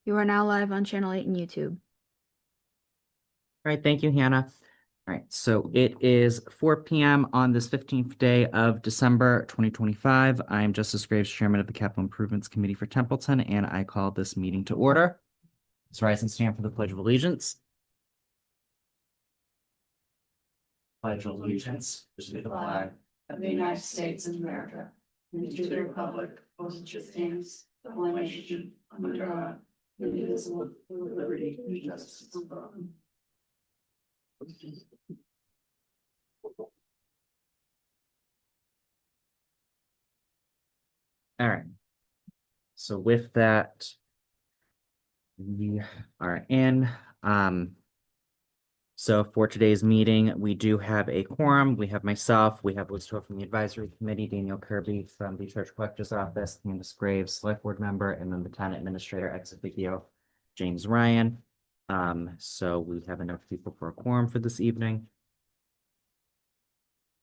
You are now live on Channel 8 and YouTube. All right, thank you, Hannah. All right, so it is 4 p.m. on this 15th day of December 2025. I am Justice Graves, Chairman of the Capital Improvements Committee for Templeton, and I call this meeting to order. Let's rise and stand for the Pledge of Allegiance. Pledge of Allegiance to the flag of the United States of America, and to the republic for which it stands, one nation, under God, indivisible, with liberty and justice for all. All right. So with that, we are in. So for today's meeting, we do have a quorum. We have myself, we have Liz Toth from the Advisory Committee, Daniel Kirby from the Church Collector's Office, Candace Graves, Select Board Member, and then the Town Administrator ex officio, James Ryan. So we have enough people for a quorum for this evening.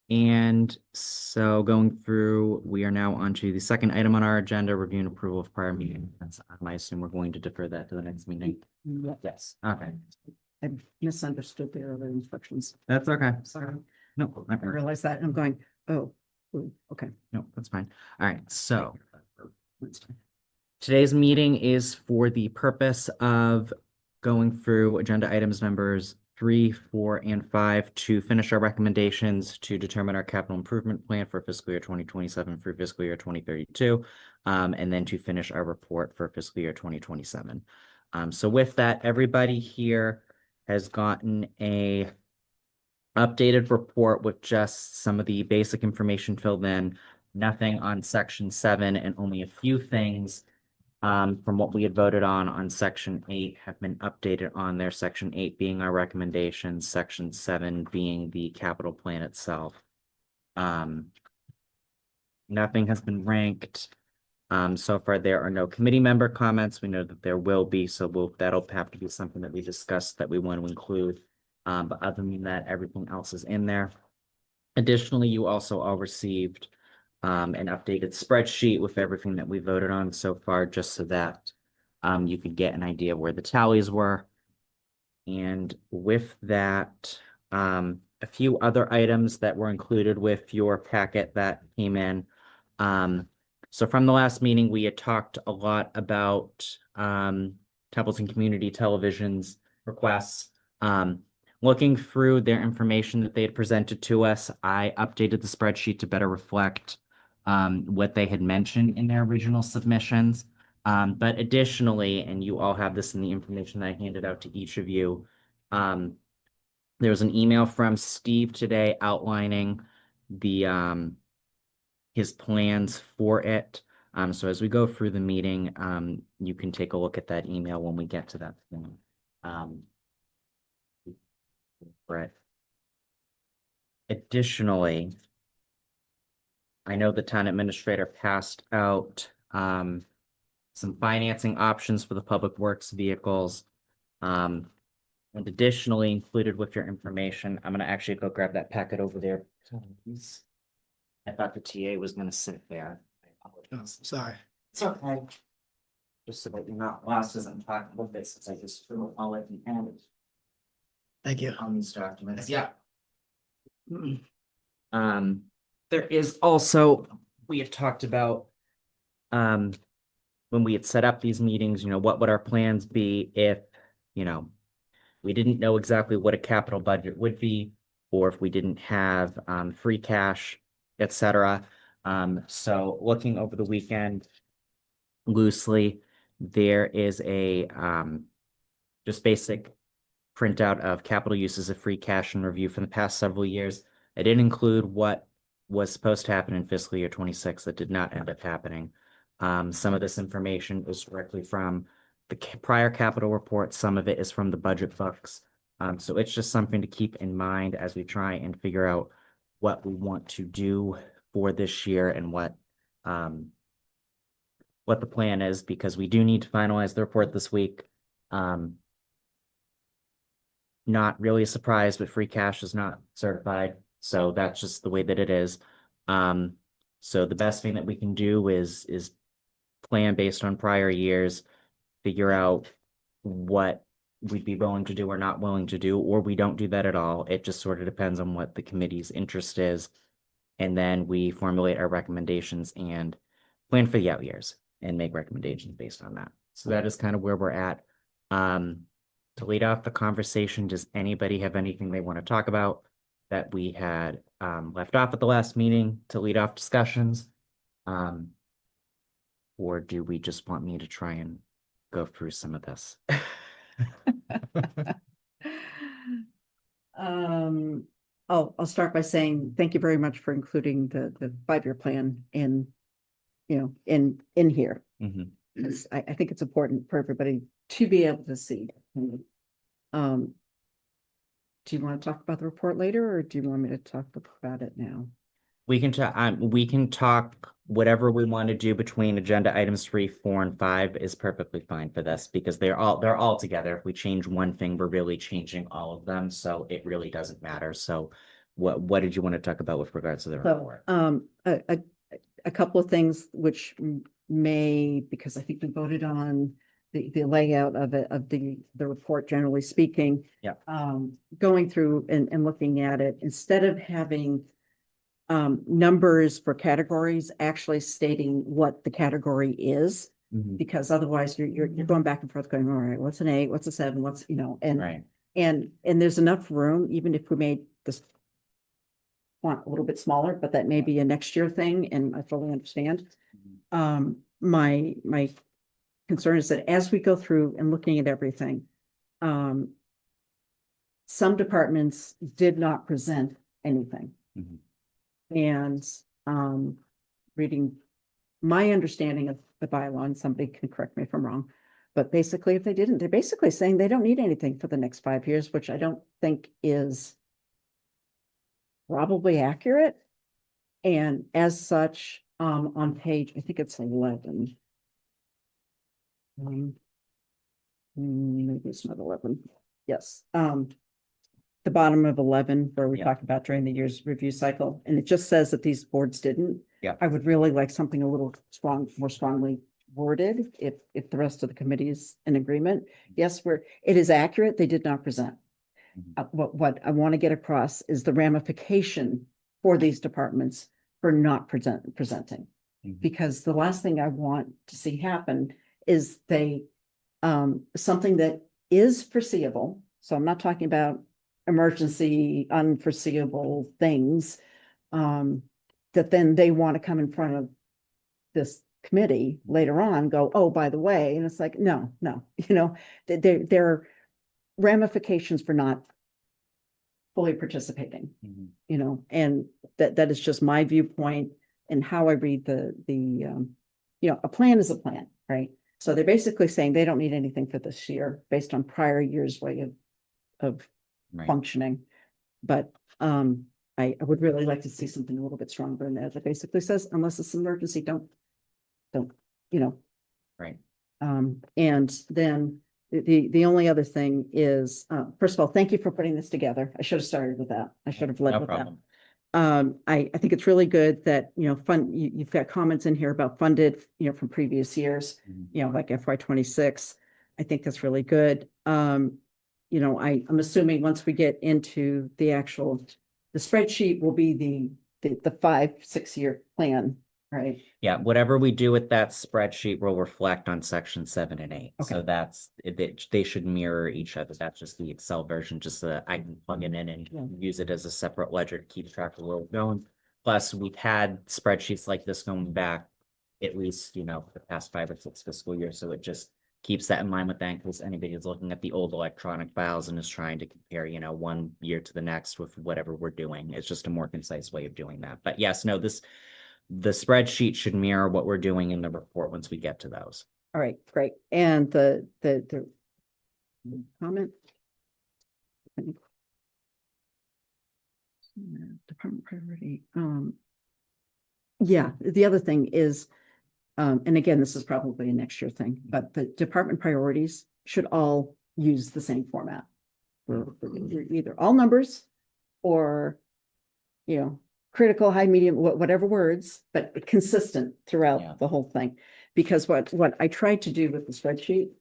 And so going through, we are now on to the second item on our agenda, review and approval of prior meeting. I assume we're going to defer that to the next meeting. Yes, okay. I misunderstood the earlier instructions. That's okay. Sorry. No, I realized that and I'm going, oh, ooh, okay. no, that's fine. All right, so today's meeting is for the purpose of going through agenda items numbers 3, 4, and 5 to finish our recommendations to determine our capital improvement plan for fiscal year 2027 through fiscal year 2032, and then to finish our report for fiscal year 2027. So with that, everybody here has gotten a updated report with just some of the basic information filled in, nothing on section 7, and only a few things from what we had voted on section 8 have been updated on there. Section 8 being our recommendations, section 7 being the capital plan itself. Nothing has been ranked. So far, there are no committee member comments. We know that there will be, so that'll have to be something that we discuss that we want to include. But other than that, everything else is in there. Additionally, you also all received an updated spreadsheet with everything that we voted on so far, just so that you could get an idea of where the tallies were. And with that, a few other items that were included with your packet that came in. So from the last meeting, we had talked a lot about Templeton Community Television's requests. Looking through their information that they had presented to us, I updated the spreadsheet to better reflect what they had mentioned in their original submissions. But additionally, and you all have this in the information that I handed out to each of you, there was an email from Steve today outlining the his plans for it. So as we go through the meeting, you can take a look at that email when we get to that point. Right. Additionally, I know the town administrator passed out some financing options for the public works vehicles. And additionally included with your information, I'm gonna actually go grab that packet over there. I thought the TA was gonna sit there. I Oh, apologize. sorry. It's okay. Just so that you're not lost as I'm talking about this, since I just threw all at the end Thank you. on these documents. Yeah. There is also, we had talked about when we had set up these meetings, what would our plans be if, we didn't know exactly what a capital budget would be, or if we didn't have free cash, etc. So looking over the weekend loosely, there is a just basic printout of capital uses of free cash and review from the past several years. I didn't include what was supposed to happen in fiscal year 26 that did not end up happening. Some of this information is directly from the prior capital report. Some of it is from the budget books. So it's just something to keep in mind as we try and figure out what we want to do for this year and what the plan is, because we do need to finalize the report this week. Not really a surprise, but free cash is not certified. So that's just the way that it is. So the best thing that we can do is plan based on prior years, figure out what we'd be willing to do or not willing to do, or we don't do that at all. It just sort of depends on what the committee's interest is. And then we formulate our recommendations and plan for the out years and make recommendations based on that. So that is kind of where we're at. To lead off the conversation, does anybody have anything they want to talk about that we had left off at the last meeting to lead off discussions? Or do we just want me to try and go through some of this? I'll start by saying thank you very much for including the 5-year plan in, in here. Mhm. 'Cause I think it's important for everybody to be able to see. Do you want to talk about the report later, or do you want me to talk about it now? We can talk whatever we want to do between agenda items 3, 4, and 5 is perfectly fine for this because they're all together. If we change one thing, we're really changing all of them, so it really doesn't matter. So what did you want to talk about with regards to the report? A couple of things which may, because I think we voted on the layout of it, of the report, generally speaking. Yeah. Going through and looking at it, instead of having numbers for categories, actually stating what the category is, Mhm. because otherwise you're going back and forth going, all right, what's an 8, what's a 7, what's, and Right. and there's enough room, even if we made this font a little bit smaller, but that may be a next year thing, and I fully understand. My concern is that as we go through and looking at everything, some departments did not present anything. Mhm. And reading my understanding of the bylaw, and somebody can correct me if I'm wrong, but basically if they didn't, they're basically saying they don't need anything for the next 5 years, which I don't think is probably accurate. And as such, on page, I think it's 11. Maybe it's not 11. Yes. The bottom of 11, where we Yeah. talk about during the year's review cycle, and it just says that these boards didn't. Yeah. I would really like something a little more strongly worded, if the rest of the committee is in agreement. Yes, it is accurate, they did not present. Mhm. What I want to get across is the ramification for these departments for not presenting. Mhm. Because the last thing I want to see happen is something that is foreseeable. So I'm not talking about emergency, unforeseeable things. That then they want to come in front of this committee later on, go, oh, by the way, and it's like, no, there are ramifications for not fully participating, Mhm. and that is just my viewpoint and how I read a plan is a plan, right? So they're basically saying they don't need anything for this year based on prior year's way of Right. functioning. But I would really like to see something a little bit stronger in there that basically says, unless it's an emergency, don't, Right. and then the only other thing is, first of all, thank you for putting this together. I should have started with that. I should have led No with that. problem. I think it's really good that, you've got comments in here about funded, from previous years, Mhm. like FY 26. I think that's really good. I'm assuming once we get into the spreadsheet will be the 5-6 year plan, right? Yeah, whatever we do with that spreadsheet will reflect on section 7 and 8. So Okay. that's they should mirror each other. That's just the Excel version, just so that I can plug it in and Yeah. use it as a separate ledger to keep track of where we're going. Plus, we've had spreadsheets like this going back at least, the past 5 or 6 fiscal years. So it just keeps that in mind with that in case anybody is looking at the old electronic files and is trying to compare, one year to the next with whatever we're doing. It's just a more concise way of doing that. But yes, no, the spreadsheet should mirror what we're doing in the report once we get to those. All right, great. And the comment? Department priority. Yeah, the other thing is, and again, this is probably a next year thing, but the department priorities should all use the same format. For either all numbers or, critical, high, medium, whatever words, but consistent Yeah. throughout the whole thing. Because what I tried to do with the spreadsheet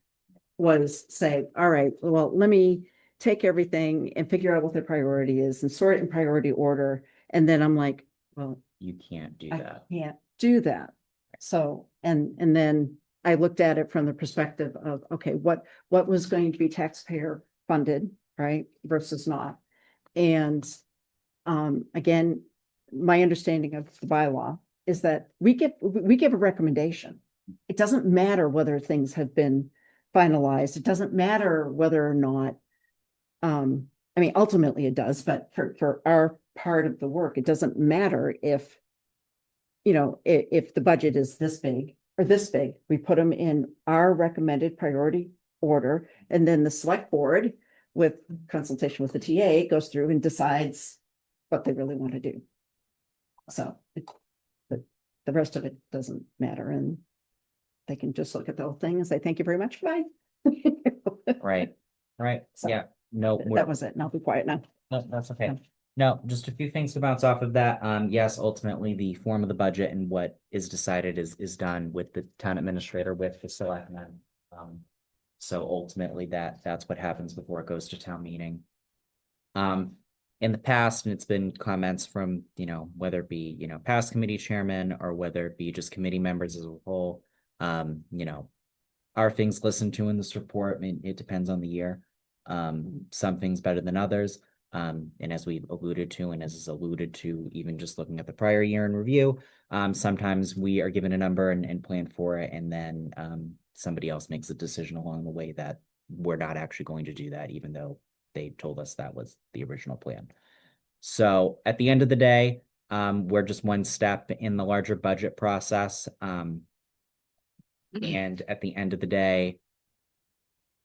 was say, all right, well, let me take everything and figure out what the priority is and sort it in priority order. And then I'm like, well, You can't do I that. can't do that. So, and then I looked at it from the perspective of, okay, what was going to be taxpayer funded, right, versus not. And again, my understanding of the bylaw is that we give a recommendation. It doesn't matter whether things have been finalized. It doesn't matter whether or not, I mean, ultimately it does, but for our part of the work, it doesn't matter if, you know, if the budget is this big or this big, we put them in our recommended priority order, and then the select board, with consultation with the TA, goes through and decides what they really want to do. So the rest of it doesn't matter, and they can just look at the whole thing and say, thank you very much, bye. Right, right, So, yeah, no, we're- That was it, and I'll be quiet now. no, that's okay. Yeah. No, just a few things to bounce off of that. Yes, ultimately, the form of the budget and what is decided is done with the town administrator, with the selectmen. So ultimately, that's what happens before it goes to town meeting. In the past, and it's been comments from, you know, whether it be, you know, past committee chairman or whether it be just committee members as a whole, you know, are things listened to in this report? I mean, it depends on the year. Some things better than others. And as we alluded to, and as is alluded to, even just looking at the prior year in review, sometimes we are given a number and plan for it, and then somebody else makes a decision along the way that we're not actually going to do that, even though they told us that was the original plan. So at the end of the day, we're just one step in the larger budget process. And at the end of the day,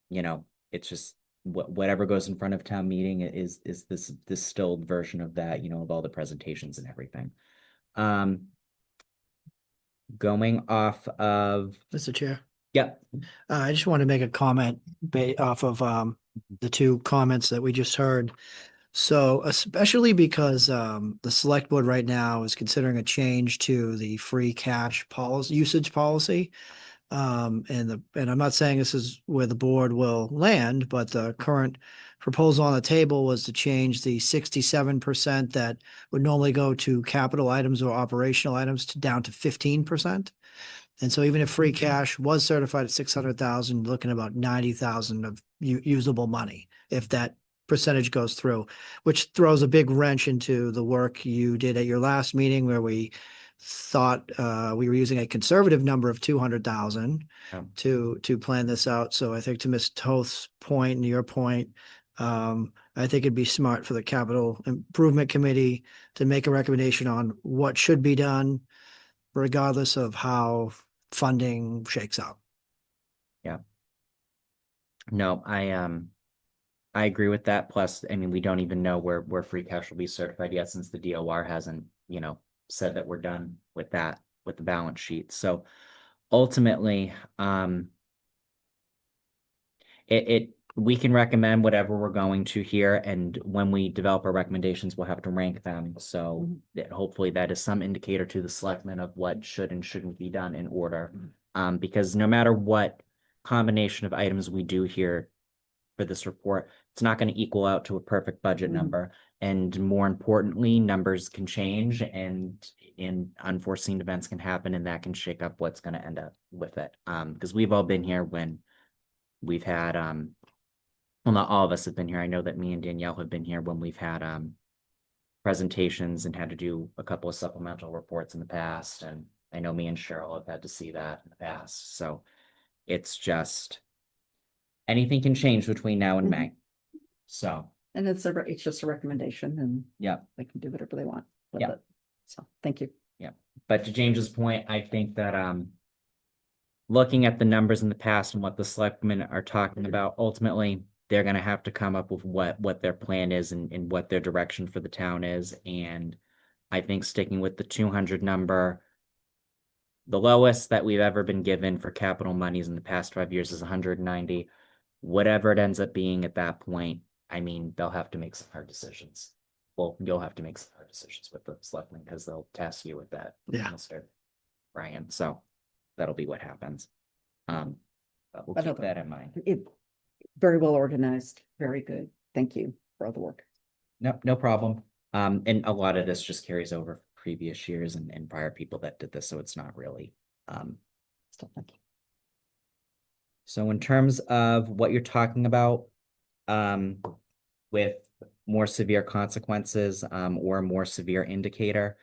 you know, it's just whatever goes in front of town meeting is this distilled version of that, you know, of all the presentations and everything. Going off of, Mr. Chair, yep, I just want to make a comment off of the two comments that we just heard. So especially because the select board right now is considering a change to the free cash policy, usage policy. And I'm not saying this is where the board will land, but the current proposal on the table was to change the 67% that would normally go to capital items or operational items to down to 15%. And so even if free cash was certified at 600,000, looking at about 90,000 of usable money, if that percentage goes through, which throws a big wrench into the work you did at your last meeting, where we thought we were using a conservative number of 200,000 to plan this out. So I think, to Ms. Toth's point and your point, I think it'd be smart for the Capital Improvement Committee to make a recommendation on what should be done, regardless of how funding shakes out. no, I agree with that. Plus, I mean, we don't even know where free cash will be certified yet, since the DOR hasn't, you know, said that we're done with that, with the balance sheet. So ultimately, we can recommend whatever we're going to here, and when we develop our recommendations, we'll have to rank them. So that hopefully that is some indicator to the selectmen of what should and shouldn't be done in order. Because no matter what combination of items we do here for this report, it's not going to equal out to a perfect budget number. And more importantly, numbers can change, and unforeseen events can happen, and that can shake up what's going to end up with it. Because we've all been here when we've had, well, not all of us have been here. I know that me and Danielle have been here when we've had presentations and had to do a couple of supplemental reports in the past. And I know me and Cheryl have had to see that in the past. So it's just, anything can change between now and May. So, And it's just a recommendation, and yeah. they can do whatever they want with Yeah. it. So, thank you. But to James's point, I think that looking at the numbers in the past and what the selectmen are talking about, ultimately, they're gonna have to come up with what their plan is and what their direction for the town is. And I think sticking with the 200 number, the lowest that we've ever been given for capital monies in the past 5 years is 190. Whatever it ends up being at that point, I mean, they'll have to make some hard decisions. Well, you'll have to make some hard decisions with the selectmen, because they'll task you with that, Yeah. Mr. Ryan. So that'll be what happens. But we'll But keep other- that in mind. It, very well organized, very good. Thank you for all the work. No problem. And a lot of this just carries over from previous years and prior people that did this, so it's not really, So thank you. so in terms of what you're talking about, with more severe consequences, or a more severe indicator,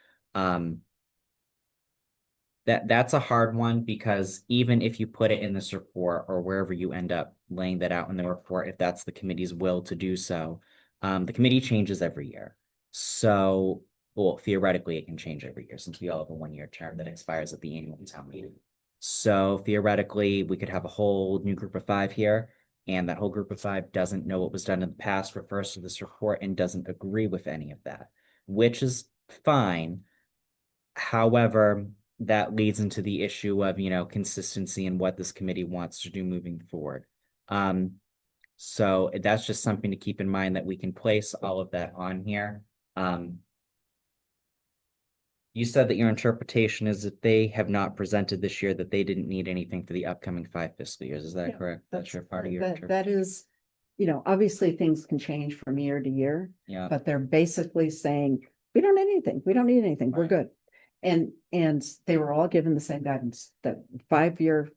that's a hard one because even if you put it in this report or wherever you end up laying that out in the report, if that's the committee's will to do so, the committee changes every year. So, well, theoretically, it can change every year since we all have a 1-year term that expires at the annual town meeting. So theoretically, we could have a whole new group of 5 here, and that whole group of 5 doesn't know what was done in the past, refers to this report, and doesn't agree with any of that, which is fine. However, that leads into the issue of, consistency and what this committee wants to do moving forward. So that's just something to keep in mind, that we can place all of that on here. You said that your interpretation is if they have not presented this year, that they didn't need anything for the upcoming 5 fiscal years. Is that Yeah, correct? That's your part of your that interpretation? is, obviously things can change from year to year, Yeah, but they're basically saying, we don't need anything. We don't need anything. We're Right. good. And they were all given the same guidance, that 5-year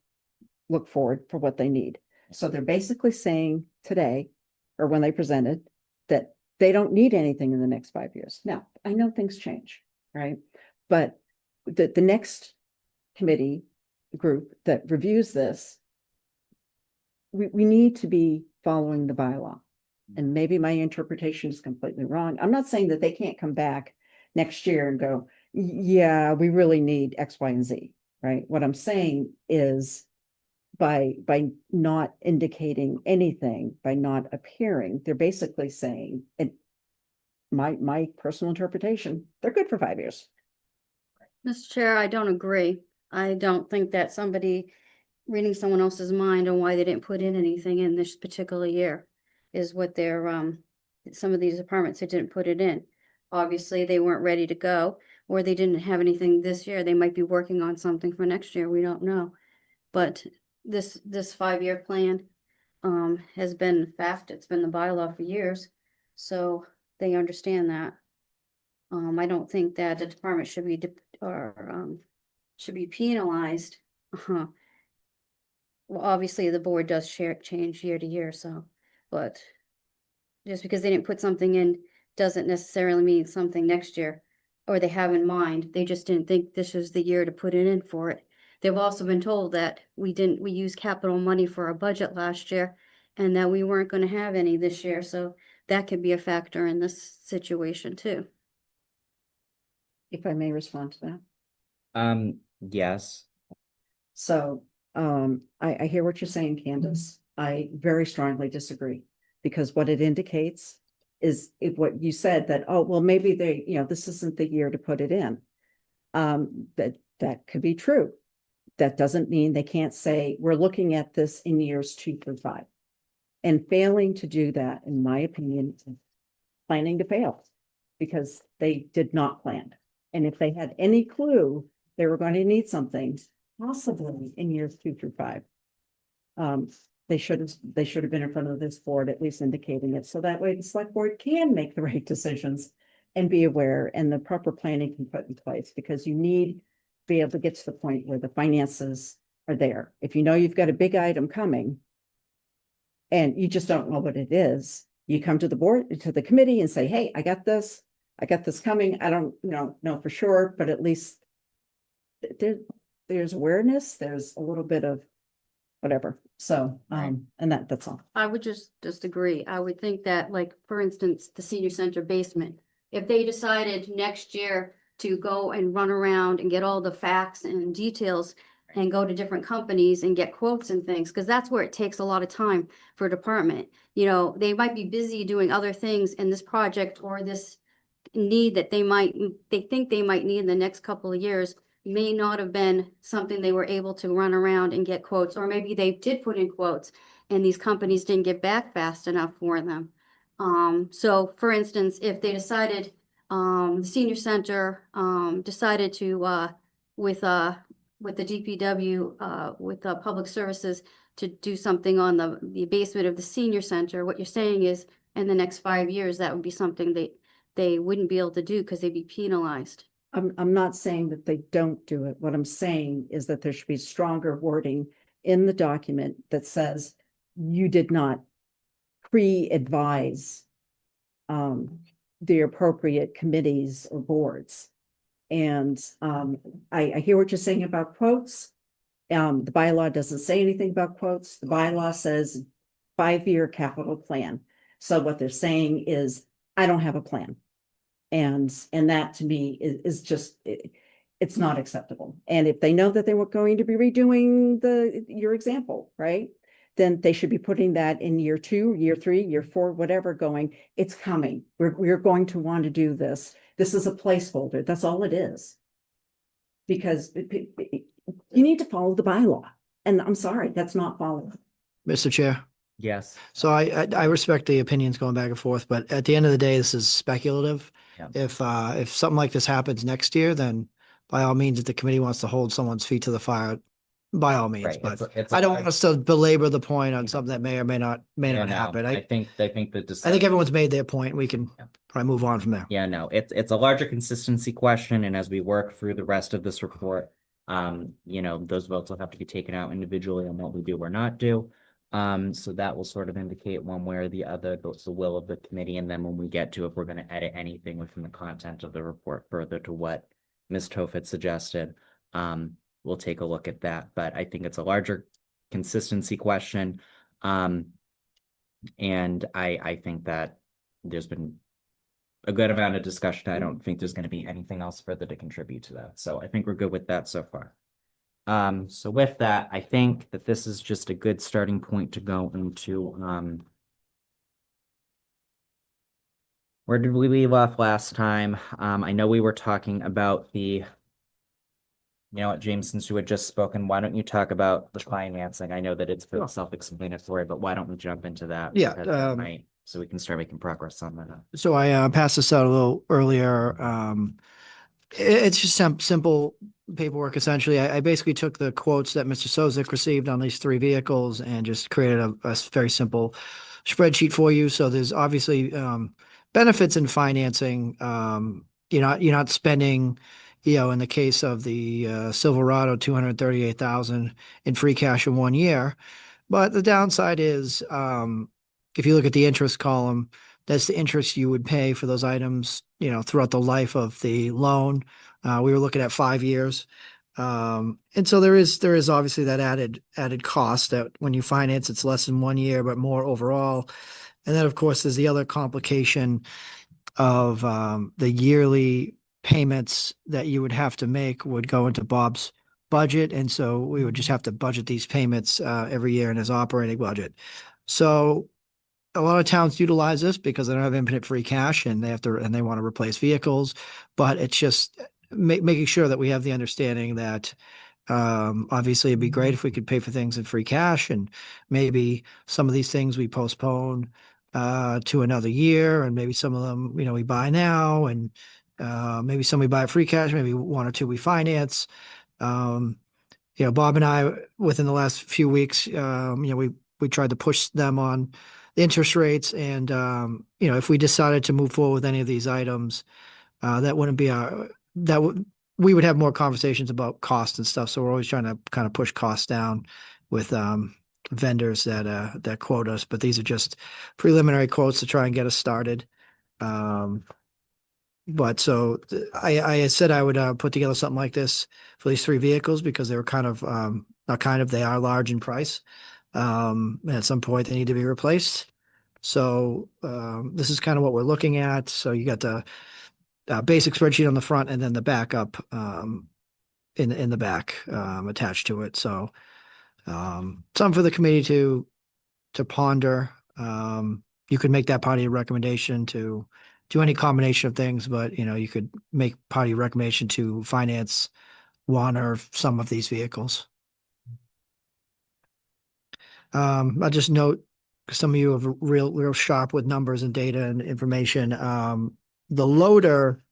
look forward for what they need. So they're basically saying today, or when they presented, that they don't need anything in the next 5 years. Now, I know things change, right? But the next committee group that reviews this, we need to be following the bylaw. And maybe my interpretation is completely wrong. I'm not saying that they can't come back next year and go, yeah, we really need X, Y, and Z, right? What I'm saying is by not indicating anything, by not appearing, they're basically saying, and my personal interpretation, they're good for 5 years. Mr. Chair, I don't agree. I don't think that somebody reading someone else's mind on why they didn't put in anything in this particular year is what they're, some of these departments that didn't put it in. Obviously, they weren't ready to go, or they didn't have anything this year. They might be working on something for next year. We don't know. But this 5-year plan, has been fact. It's been the bylaw for years. So they understand that. I don't think that the department should be, should be penalized. Well, obviously, the board does change year to year, so, but just because they didn't put something in doesn't necessarily mean something next year, or they have in mind. They just didn't think this was the year to put it in for it. They've also been told that we used capital money for our budget last year, and that we weren't gonna have any this year, so that could be a factor in this situation too. If I may respond to that. yes. So, I hear what you're saying, Candace. I very strongly disagree, because what it indicates is what you said, that, oh, well, maybe they, this isn't the year to put it in. That could be true. That doesn't mean they can't say, we're looking at this in years 2 through 5. And failing to do that, in my opinion, is planning to fail, because they did not plan. And if they had any clue they were going to need something, possibly in years 2 through 5, they should have been in front of this board, at least indicating it. So that way the select board can make the right decisions and be aware, and the proper planning can put in place, because you need to be able to get to the point where the finances are there. If you know you've got a big item coming and you just don't know what it is, you come to the board, to the committee, and say, hey, I got this coming. I don't, know for sure, but at least there's awareness, there's a little bit of whatever. So, Right. and that's all. I would just agree. I would think that, like, for instance, the senior center basement, if they decided next year to go and run around and get all the facts and details and go to different companies and get quotes and things, because that's where it takes a lot of time for a department. They might be busy doing other things in this project, or this need that they think they might need in the next couple of years may not have been something they were able to run around and get quotes, or maybe they did put in quotes and these companies didn't get back fast enough for them. So for instance, if they decided, the senior center, decided to, with the DPW, with public services, to do something on the basement of the senior center, what you're saying is in the next 5 years, that would be something they wouldn't be able to do because they'd be penalized. I'm not saying that they don't do it. What I'm saying is that there should be stronger wording in the document that says you did not pre-advise the appropriate committees or boards. And I hear what you're saying about quotes. The bylaw doesn't say anything about quotes. The bylaw says 5-year capital plan. So what they're saying is, I don't have a plan. And that to me is just, it's not acceptable. And if they know that they were going to be redoing your example, right? Then they should be putting that in year 2, year 3, year 4, whatever, going, it's coming. We're going to want to do this. This is a placeholder. That's all it is. Because you need to follow the bylaw. And I'm sorry, that's not followed. Mr. Chair. Yes. So I respect the opinions going back and forth, but at the end of the day, this is speculative. Yeah. If something like this happens next year, then by all means, if the committee wants to hold someone's feet to the fire, by all means, Right. but It's I don't want us to belabor the point on something that may or may not no, happen. I I think that I think everyone's made their point. We can Yeah. probably move on from there. Yeah, no, it's a larger consistency question, and as we work through the rest of this report, those votes will have to be taken out individually on what we do or not do. So that will sort of indicate one way or the other, the will of the committee, and then when we get to if we're going to edit anything within the content of the report further to what Ms. Tofit suggested, we'll take a look at that. But I think it's a larger consistency question. And I think that there's been a good amount of discussion. I don't think there's going to be anything else further to contribute to that. So I think we're good with that so far. So with that, I think that this is just a good starting point to go into, where did we leave off last time? I know we were talking about you know what, James, since you had just spoken, why don't you talk about the financing? I know that it's Sure. self-explanatory, but why don't we jump into that? Yeah, Because that might- so we can start making progress on that. So I passed this out a little earlier. It's just some simple paperwork, essentially. I basically took the quotes that Mr. Sozik received on these 3 vehicles and just created a very simple spreadsheet for you. So there's obviously benefits in financing. You're not spending, in the case of the Silverado, $238,000 in free cash in 1 year. But the downside is, if you look at the interest column, that's the interest you would pay for those items, throughout the life of the loan. We were looking at 5 years. And so there is obviously that added cost that when you finance, it's less than 1 year, but more overall. And then of course, there's the other complication of the yearly payments that you would have to make would go into Bob's budget. And so we would just have to budget these payments every year in his operating budget. So a lot of towns utilize this because they don't have infinite free cash and they want to replace vehicles, but it's just making sure that we have the understanding that obviously it'd be great if we could pay for things in free cash, and maybe some of these things we postpone to another year, and maybe some of them, we buy now, and maybe some we buy free cash, maybe 1 or 2 we finance. Bob and I, within the last few weeks, we tried to push them on the interest rates, and if we decided to move forward with any of these items, that wouldn't be we would have more conversations about cost and stuff. So we're always trying to kind of push costs down with vendors that quote us, but these are just preliminary quotes to try and get us started. But so I said I would put together something like this for these 3 vehicles because they were they are large in price. And at some point they need to be replaced. So this is kind of what we're looking at. So you got the basic spreadsheet on the front and then the backup in the back attached to it. So something for the committee to ponder. You could make that part of your recommendation to do any combination of things, but you could make part of your recommendation to finance 1 or some of these vehicles. I'll just note, some of you are real sharp with numbers and data and information. The loader,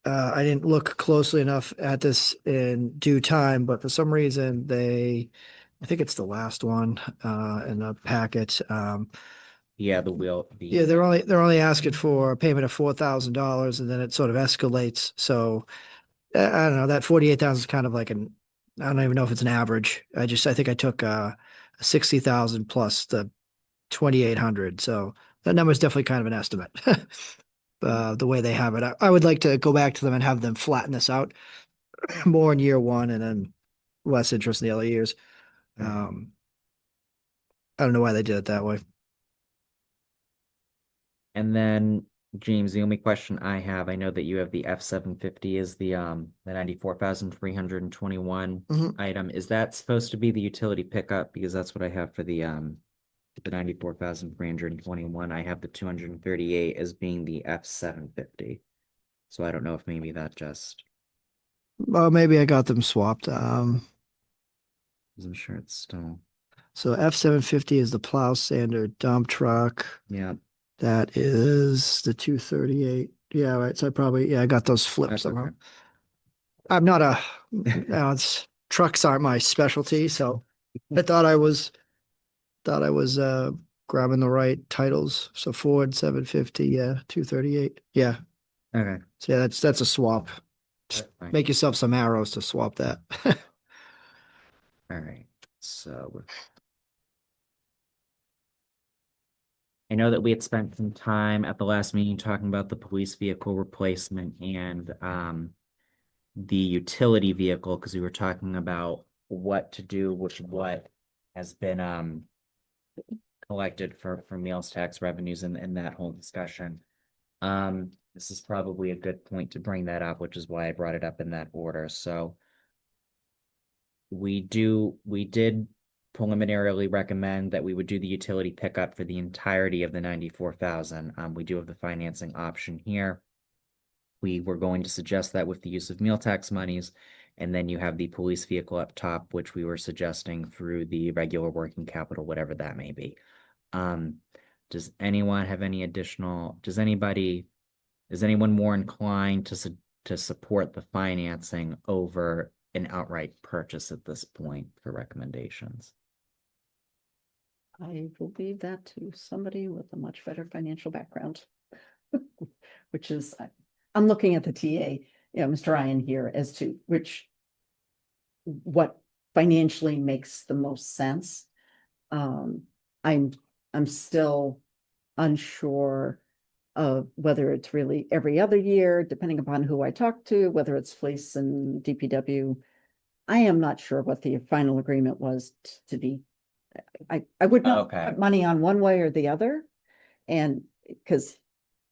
I didn't look closely enough at this in due time, but for some reason they I think it's the last one, in the packet. Yeah, Yeah, they're only asking for a payment of $4,000 and then it sort of escalates. So I don't know, that 48,000 is kind of like I don't even know if it's an average. I think I took 60,000 plus the 2,800. So that number is definitely kind of an estimate. The way they have it. I would like to go back to them and have them flatten this out more in year one and then less interest in the other years. I don't know why they did it that way. And then, James, the only question I have, I know that you have the F-750 is the 94,321 Mhm. item. Is that supposed to be the utility pickup? Because that's what I have for the 94,321. I have the 238 as being the F-750. So I don't know if maybe that just, Well, maybe I got them swapped. 'cause I'm sure it's still, So F-750 is the plow sander dump truck. yeah. That is the 238. Yeah, right. So I got those flipped That's somehow. okay. I'm not trucks aren't my specialty, so I thought I was grabbing the right titles. So Ford 750, yeah, 238. Yeah. Okay. So yeah, that's a swap. That's fine. Make yourself some arrows to swap that. All right, so. I know that we had spent some time at the last meeting talking about the police vehicle replacement and the utility vehicle, because we were talking about what to do with what has been collected for meals tax revenues in that whole discussion. This is probably a good point to bring that up, which is why I brought it up in that order. So we did preliminarily recommend that we would do the utility pickup for the entirety of the 94,000. We do have the financing option here. We were going to suggest that with the use of meal tax monies, and then you have the police vehicle up top, which we were suggesting through the regular working capital, whatever that may be. Does anyone have any additional, is anyone more inclined to support the financing over an outright purchase at this point for recommendations? I will leave that to somebody with a much better financial background. Which is, I'm looking at the TA, Mr. Ryan here as to what financially makes the most sense. I'm still unsure of whether it's really every other year, depending upon who I talk to, whether it's police and DPW. I am not sure what the final agreement was to be. I would not Okay. put money on one way or the other. And because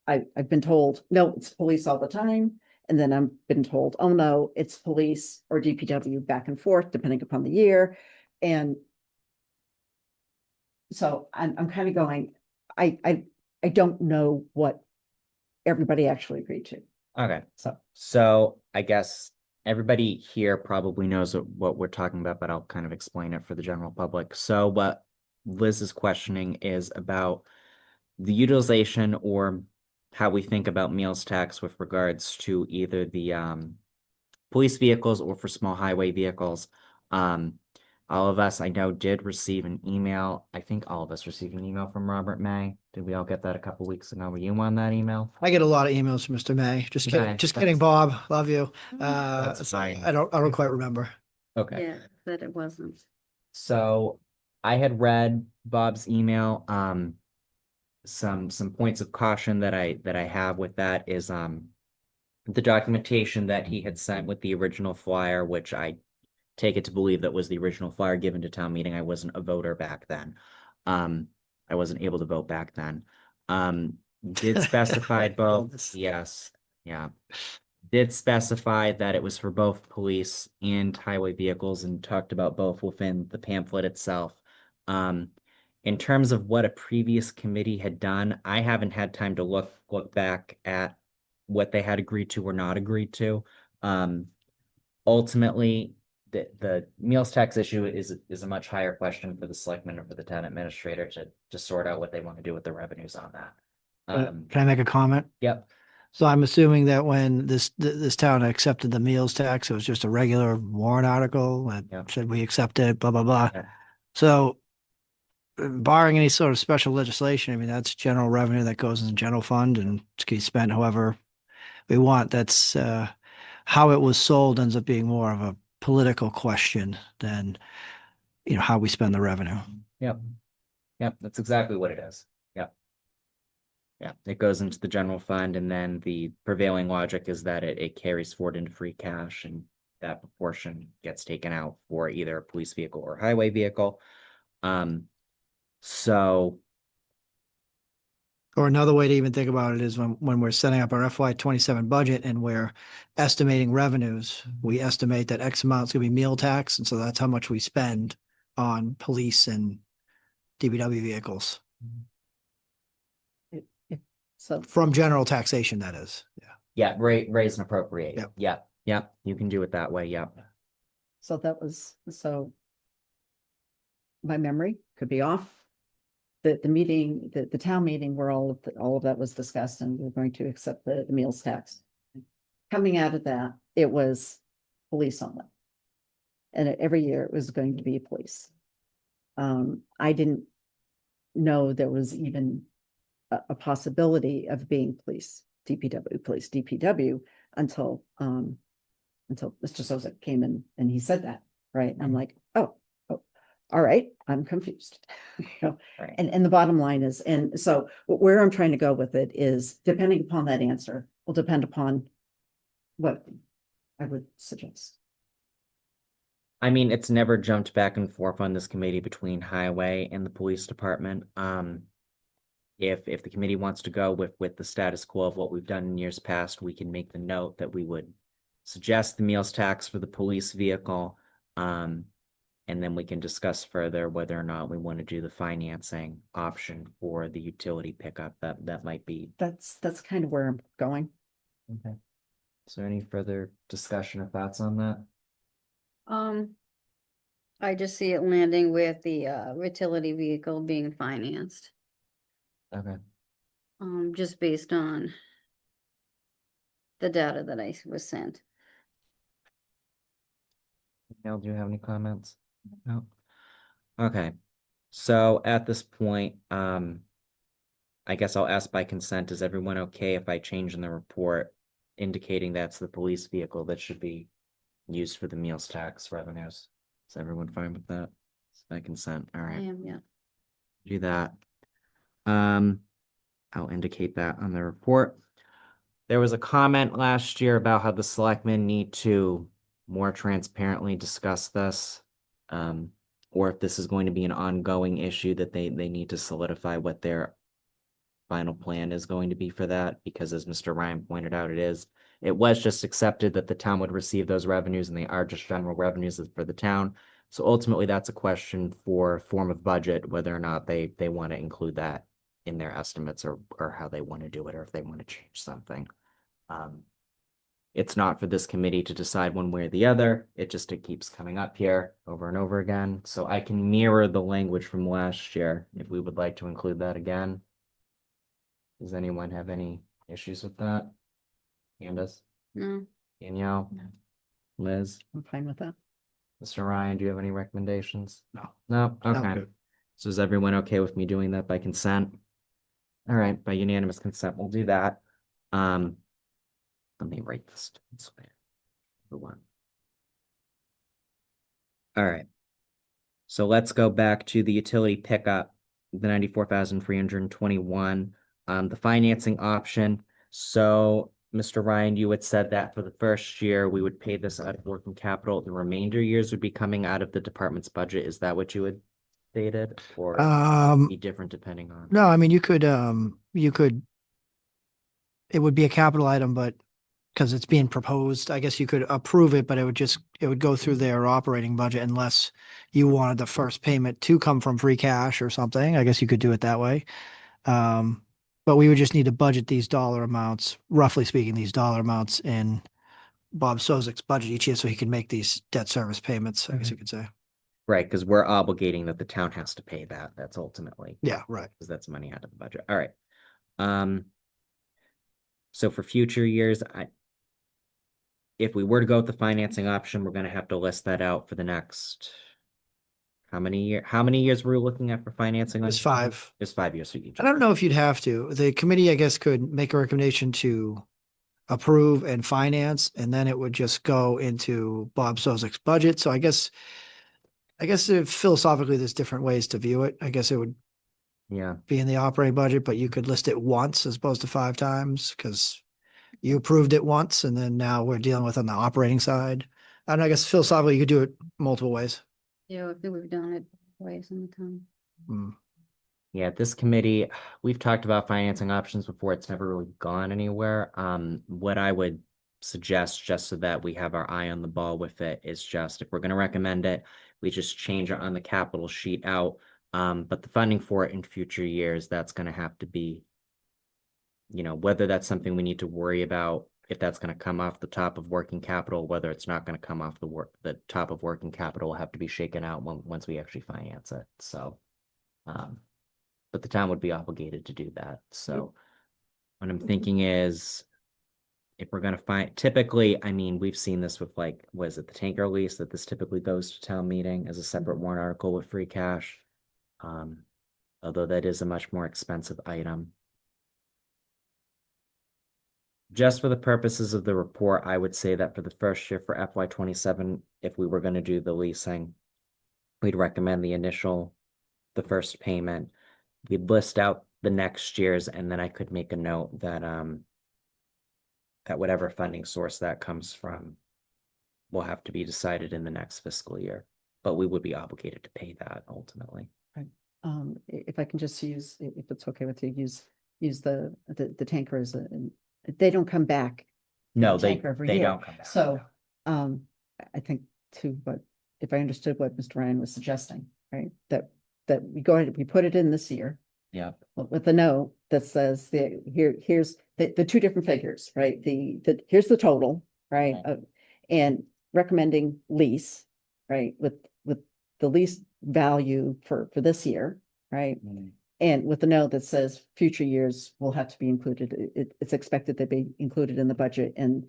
I've been told, no, it's police all the time. And then I've been told, oh no, it's police or DPW back and forth, depending upon the year. And so I'm kind of going, I don't know what everybody actually agreed to. Okay, so I guess everybody here probably knows what we're talking about, but I'll kind of explain it for the general public. So what Liz is questioning is about the utilization or how we think about meals tax with regards to either the police vehicles or for small highway vehicles. All of us, I know, did receive an email. I think all of us received an email from Robert May. Did we all get that a couple weeks ago? Were you on that email? I get a lot of emails from Mr. May. Just kidding. Okay, Just kidding, Bob. Love you. That's fine. I don't quite remember. Okay. Yeah, that it wasn't. So I had read Bob's email. Some points of caution that I have with that is the documentation that he had sent with the original flyer, which I take it to believe that was the original flyer given to town meeting. I wasn't a voter back then. I wasn't able to vote back then. Did specify both, Goodness. yes, yeah. Did specify that it was for both police and highway vehicles and talked about both within the pamphlet itself. In terms of what a previous committee had done, I haven't had time to look back at what they had agreed to or not agreed to. Ultimately, the meals tax issue is a much higher question for the selectman or for the town administrator to sort out what they want to do with the revenues on that. Can I make a comment? Yep. So I'm assuming that when this town accepted the meals tax, it was just a regular warrant article that Yeah. said we accept it, blah, blah, blah. Yeah. So barring any sort of special legislation, I mean, that's general revenue that goes in the general fund and it can be spent however we want. That's how it was sold ends up being more of a political question than, how we spend the revenue. Yep. Yep, that's exactly what it is. Yep. Yeah, it goes into the general fund and then the prevailing logic is that it carries forward into free cash and that proportion gets taken out for either a police vehicle or highway vehicle. So Or another way to even think about it is when we're setting up our FY 27 budget and we're estimating revenues, we estimate that X amount is going to be meal tax. And so that's how much we spend on police and DPW vehicles So from general taxation, that is. Yeah. yeah, raise and appropriate. Yep. Yep, yep, you can do it that way, yep. So that was, so my memory could be off. The meeting, the town meeting where all of that was discussed and we're going to accept the meals tax. Coming out of that, it was police only. And every year it was going to be police. I didn't know there was even a possibility of being police, DPW until Mr. Sozak came in and he said that, right? I'm like, oh, all right, I'm confused. Right. And the bottom line is, and so where I'm trying to go with it is depending upon that answer will depend upon what I would suggest. I mean, it's never jumped back and forth on this committee between highway and the police department. If the committee wants to go with the status quo of what we've done in years past, we can make the note that we would suggest the meals tax for the police vehicle. And then we can discuss further whether or not we want to do the financing option for the utility pickup. That might be. That's kind of where I'm going. Okay. Is there any further discussion or thoughts on that? I just see it landing with the utility vehicle being financed, Okay. just based on the data that I was sent. Neil, do you have any comments? No. Okay. So at this point, I guess I'll ask by consent, is everyone okay if I change in the report indicating that's the police vehicle that should be used for the meals tax revenues? Is everyone fine with that? It's by consent, all I right, am, yeah. do that. I'll indicate that on the report. There was a comment last year about how the selectmen need to more transparently discuss this. Or if this is going to be an ongoing issue that they need to solidify what their final plan is going to be for that, because as Mr. Ryan pointed out, it was just accepted that the town would receive those revenues and they are just general revenues for the town. So ultimately, that's a question for form of budget, whether or not they want to include that in their estimates or how they want to do it, or if they want to change something. It's not for this committee to decide one way or the other. It keeps coming up here over and over again. So I can mirror the language from last year if we would like to include that again. Does anyone have any issues with that? Candace, No, Danielle, Liz, I'm fine with that. Mr. Ryan, do you have any recommendations? No. No? Sound Okay. good. So is everyone okay with me doing that by consent? All right, by unanimous consent, we'll do that. Let me write this. The one. All right. So let's go back to the utility pickup, the 94,321, the financing option. So Mr. Ryan, you had said that for the first year, we would pay this out of working capital. The remainder years would be coming out of the department's budget. Is that what you had stated? Or be different depending on? No, I mean, you could, it would be a capital item, but because it's being proposed, I guess you could approve it, but it would go through their operating budget unless you wanted the first payment to come from free cash or something. I guess you could do it that way. But we would just need to budget these dollar amounts, roughly speaking, these dollar amounts in Bob Sozak's budget each year so he can make these debt service payments, I guess you could say. Right, because we're obligating that the town has to pay that. That's ultimately. Yeah, right. Because that's money out of the budget. All right. So for future years, if we were to go with the financing option, we're gonna have to list that out for the next how many years were we looking at for financing? It's 5. It's 5 years for each. I don't know if you'd have to. The committee, I guess, could make a recommendation to approve and finance, and then it would just go into Bob Sozik's budget. So I guess philosophically, there's different ways to view it. I guess it would Yeah, be in the operating budget, but you could list it once as opposed to 5 times because you approved it once, and then now we're dealing with on the operating side. And I guess philosophically, you could do it multiple ways. Yeah, I think we've done it ways in the time. Mm. yeah, this committee, we've talked about financing options before. It's never really gone anywhere. What I would suggest, just so that we have our eye on the ball with it, is just if we're gonna recommend it, we just change it on the capital sheet out. But the funding for it in future years, that's gonna have to be, whether that's something we need to worry about, if that's gonna come off the top of working capital, whether it's not gonna come off the top of working capital will have to be shaken out once we actually finance it, so. But the town would be obligated to do that, so. What I'm thinking is, if we're gonna typically, I mean, we've seen this with like, was it the tanker lease, that this typically goes to town meeting as a separate warrant article with free cash. Although that is a much more expensive item. Just for the purposes of the report, I would say that for the first year for FY 27, if we were gonna do the leasing, we'd recommend the first payment. We'd list out the next year's, and then I could make a note that, that whatever funding source that comes from will have to be decided in the next fiscal year, but we would be obligated to pay that ultimately. If I can just use, if it's okay with you, use the tanker as they don't come back. No, the they tanker every they year. don't come back. So, I think too, but if I understood what Mr. Ryan was suggesting, right, that we go ahead, we put it in this year. Yeah, With a note that says here's the 2 different figures, right? Here's the total, right? Right. And recommending lease, right? With the lease value for this year, right? And with the note that says future years will have to be included. It's expected to be included in the budget, and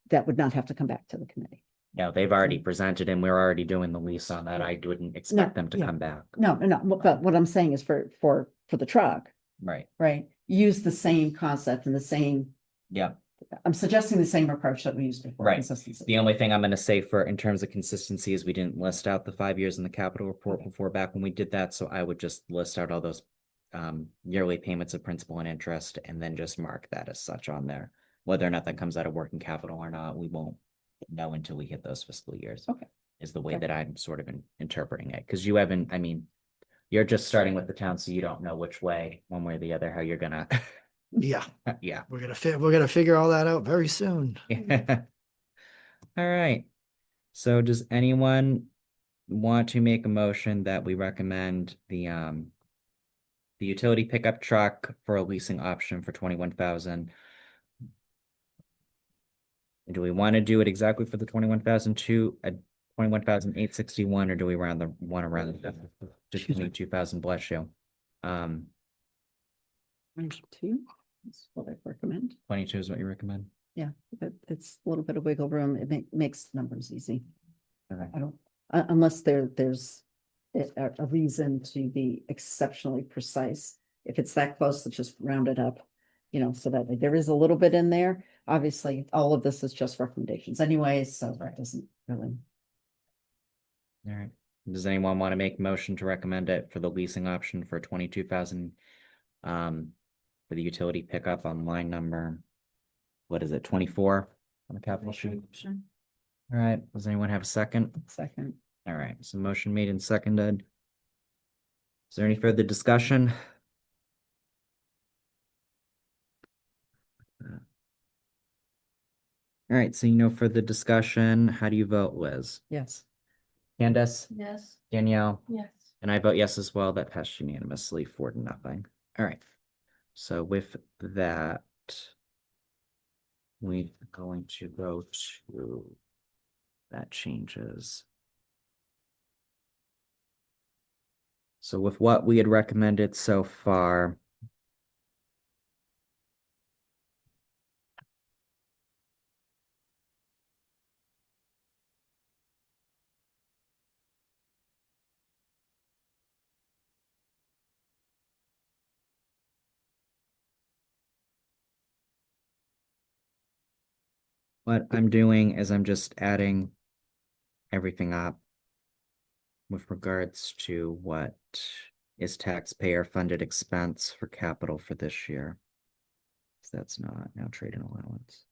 that would not have to come back to the committee. no, they've already presented and we're already doing the lease on that. I wouldn't expect them to yeah. come back. No, but what I'm saying is for the truck, Right, right? Use the same concept and the same. yeah, I'm suggesting the same approach that we used before. right. Consistency. The only thing I'm gonna say in terms of consistency is we didn't list out the 5 years in the capital report before back when we did that, so I would just list out all those yearly payments of principal and interest and then just mark that as such on there. Whether or not that comes out of working capital or not, we won't know until we hit those fiscal years. Okay. Is the way Okay. that I'm sort of interpreting it, because you haven't, I mean, you're just starting with the town, so you don't know which way, one way or the other, how you're gonna, Yeah, yeah. we're gonna figure all that out very soon. All right. So does anyone want to make a motion that we recommend the utility pickup truck for a leasing option for 21,000? Do we want to do it exactly for the 21,002 at 21,861, or do we want around the just Excuse me. 22,000, bless you. 22 is what I recommend. 22 is what you recommend? Yeah, but it's a little bit of wiggle room. It makes numbers easy. Okay. I don't, unless there's a reason to be exceptionally precise. If it's that close, let's just round it up, so that there is a little bit in there. Obviously, all of this is just recommendations anyways, so that doesn't really. All right. Does anyone want to make a motion to recommend it for the leasing option for 22,000? For the utility pickup on line number, what is it, 24 on the capital sheet? Sure. All right, does anyone have a second? Second. All right, so motion made and seconded. Is there any further discussion? All right, seeing no further discussion, how do you vote, Liz? Yes. Candace? Yes. Danielle? Yes. And I vote yes as well. That passed unanimously 4-0. All right. So with that, we're going to go to that changes. So with what we had recommended so far, what I'm doing is I'm just adding everything up with regards to what is taxpayer funded expense for capital for this year. So that's not now trade and allowance.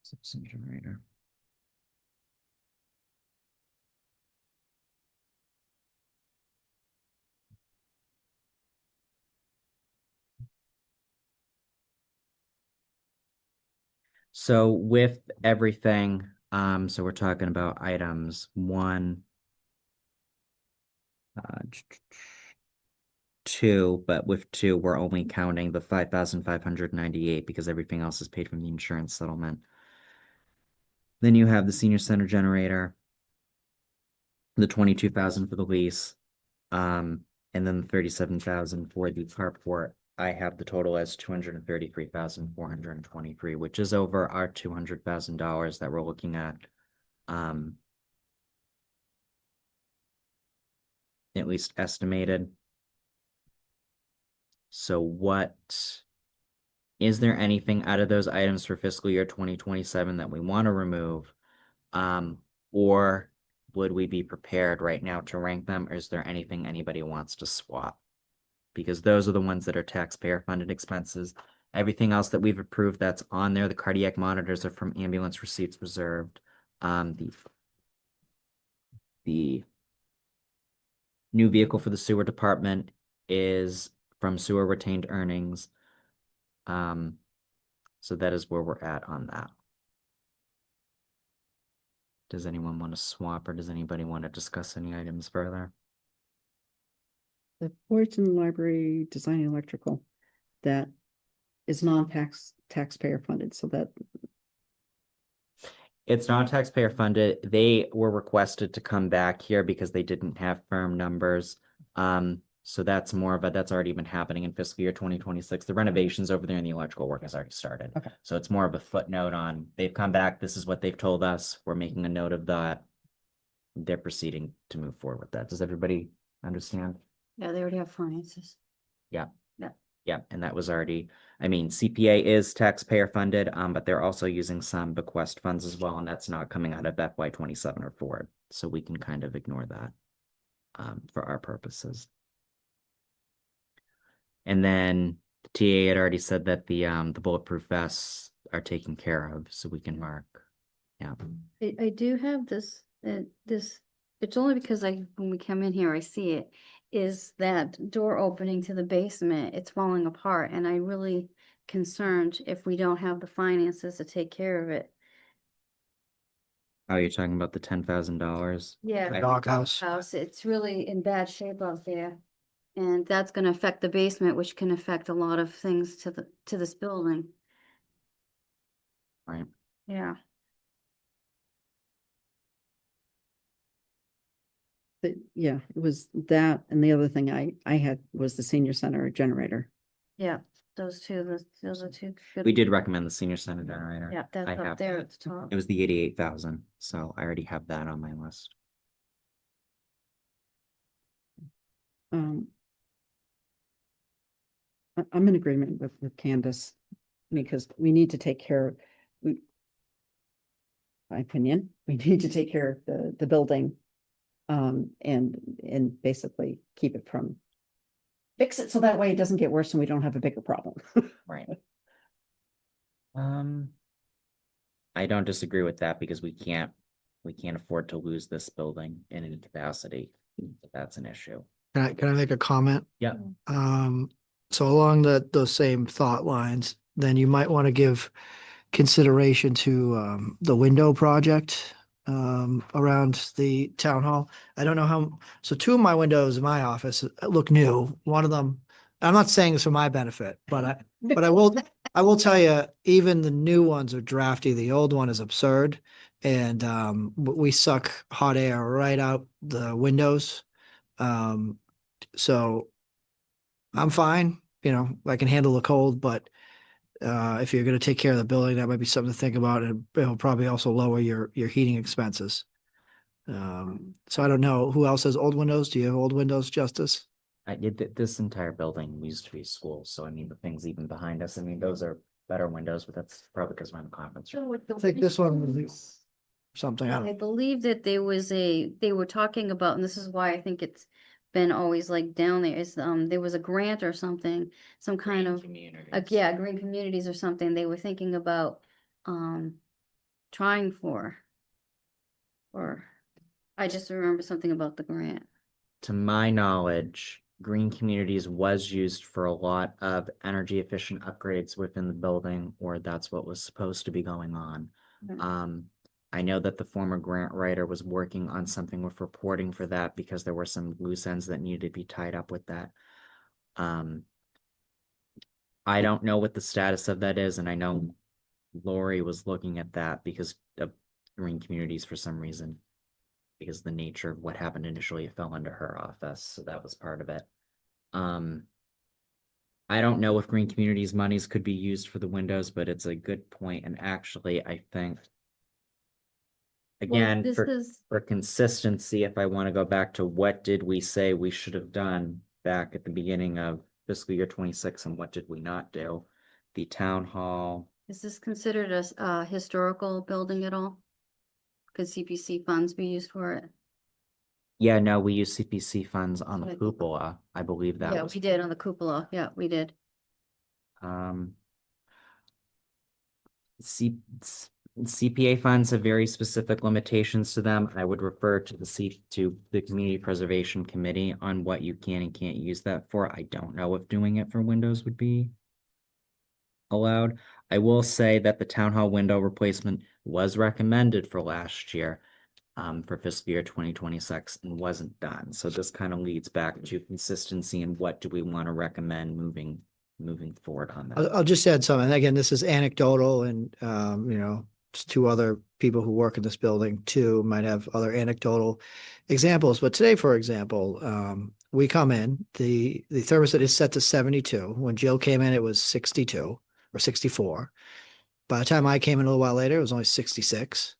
Citizen generator. So with everything, so we're talking about items one, two, but with two, we're only counting the 5,598 because everything else is paid from the insurance settlement. Then you have the senior center generator, the 22,000 for the lease, and then the 37,000 for the carport. I have the total as 233,423, which is over our $200,000 that we're looking at. At least estimated. So what, is there anything out of those items for fiscal year 2027 that we want to remove? Or would we be prepared right now to rank them? Or is there anything anybody wants to swap? Because those are the ones that are taxpayer funded expenses. Everything else that we've approved that's on there, the cardiac monitors are from ambulance receipts reserved. The new vehicle for the sewer department is from sewer retained earnings. So that is where we're at on that. Does anyone want to swap, or does anybody want to discuss any items further? The Fullerton Library Design Electrical, that is taxpayer funded, so that, It's not taxpayer funded. They were requested to come back here because they didn't have firm numbers. So that's more of a, that's already been happening in fiscal year 2026. The renovations over there and the electrical work has already started. Okay. So it's more of a footnote on, they've come back, this is what they've told us. We're making a note of that. They're proceeding to move forward with that. Does everybody understand? Yeah, they already have finances. Yeah, and that was already, I mean, CPA is taxpayer funded, but they're also using some bequest funds as well, and that's not coming out of FY 27 or forward. So we can kind of ignore that for our purposes. And then the TA had already said that the bulletproof vests are taken care of, so we can mark. Yeah. I do have this, it's only because when we come in here, I see it, is that door opening to the basement, it's falling apart, and I'm really concerned if we don't have the finances to take care of it. Oh, you're talking about the $10,000? Yeah. The doghouse. House, it's really in bad shape out there. And that's gonna affect the basement, which can affect a lot of things to this building. Right. Yeah. yeah, it was that, and the other thing I had was the senior center generator. Yeah, those are two. good- We did recommend the senior center generator. Yeah, that's I up have there at the top. It was the 88,000, so I already have that on my list. I'm in agreement with Candace, because we need to take care, my opinion, we need to take care of the building. And basically keep it from, fix it so that way it doesn't get worse and we don't have a bigger problem. Right. I don't disagree with that because we can't afford to lose this building in any capacity. That's an issue. Can I make a comment? Yeah. So along those same thought lines, then you might want to give consideration to the window project around the town hall. I don't know how, so two of my windows in my office look new. One of them, I'm not saying this for my benefit, but I will tell you, even the new ones are drafty. The old one is absurd. And we suck hot air right out the windows. So I'm fine, I can handle the cold, but if you're going to take care of the building, that might be something to think about, and it'll probably also lower your heating expenses. So I don't know who else has old windows. Do you have old windows, Justice? This entire building used to be a school, so I mean, the things even behind us, I mean, those are better windows, but that's probably because we're in the conference room. So with the I think this one windows, was something, I I don't, believe that there was they were talking about, and this is why I think it's been always like down there, is there was a grant or something, some kind of, yeah, green communities or something, they were thinking about trying for. Or, I just remember something about the grant. To my knowledge, Green Communities was used for a lot of energy efficient upgrades within the building, or that's what was supposed to be going on. Mm. I know that the former grant writer was working on something with reporting for that because there were some loose ends that needed to be tied up with that. I don't know what the status of that is, and I know Lori was looking at that because of Green Communities for some reason. Because the nature of what happened initially, it fell under her office, so that was part of it. I don't know if Green Communities monies could be used for the windows, but it's a good point, and actually, I think. Well, Again, this for is, consistency, if I want to go back to what did we say we should have done back at the beginning of fiscal year 26 and what did we not do? The town hall, is this considered a historical building at all? Could CPC funds be used for it? yeah, no, we use CPC funds on the Right. cupola. I believe that Yeah, was. we did on the cupola. Yeah, we did. CPA funds have very specific limitations to them. I would refer to the Community Preservation Committee on what you can and can't use that for. I don't know if doing it for windows would be allowed. I will say that the town hall window replacement was recommended for last year, for fiscal year 2026 and wasn't done. So this kind of leads back to consistency and what do we want to recommend moving forward on that. I'll just add something. Again, this is anecdotal and, it's two other people who work in this building too, might have other anecdotal examples. But today, for example, we come in, the thermostat is set to 72. When Jill came in, it was 62 or 64. By the time I came in a little while later, it was only 66.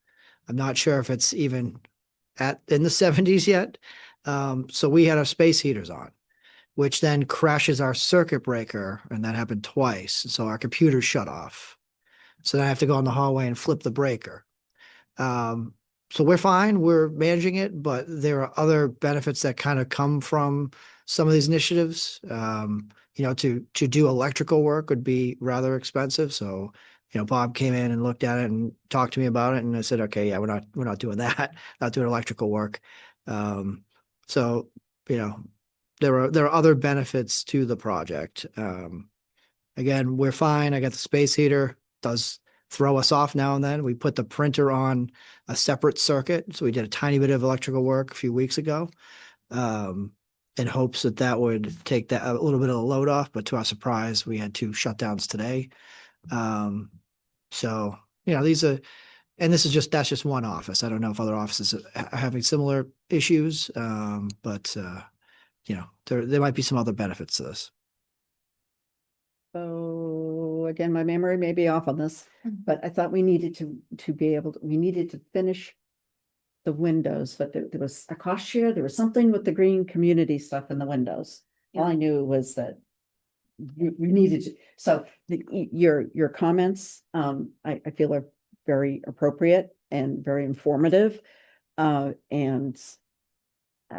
I'm not sure if it's even in the 70s yet. So we had our space heaters on, which then crashes our circuit breaker, and that happened twice. So our computer shut off. So then I have to go in the hallway and flip the breaker. So we're fine, we're managing it, but there are other benefits that kind of come from some of these initiatives. To do electrical work would be rather expensive. So, Bob came in and looked at it and talked to me about it, and I said, okay, yeah, we're not doing that, not doing electrical work. So, there are other benefits to the project. Again, we're fine. I got the space heater, does throw us off now and then. We put the printer on a separate circuit. So we did a tiny bit of electrical work a few weeks ago, in hopes that would take that a little bit of the load off. But to our surprise, we had 2 shutdowns today. So, and that's just one office. I don't know if other offices are having similar issues, but there might be some other benefits to this. So again, my memory may be off on this, but I thought we needed we needed to finish the windows, but there was a cost share, there was something with the green community stuff in the windows. All I knew was that we needed to, so your comments, I feel are very appropriate and very informative. And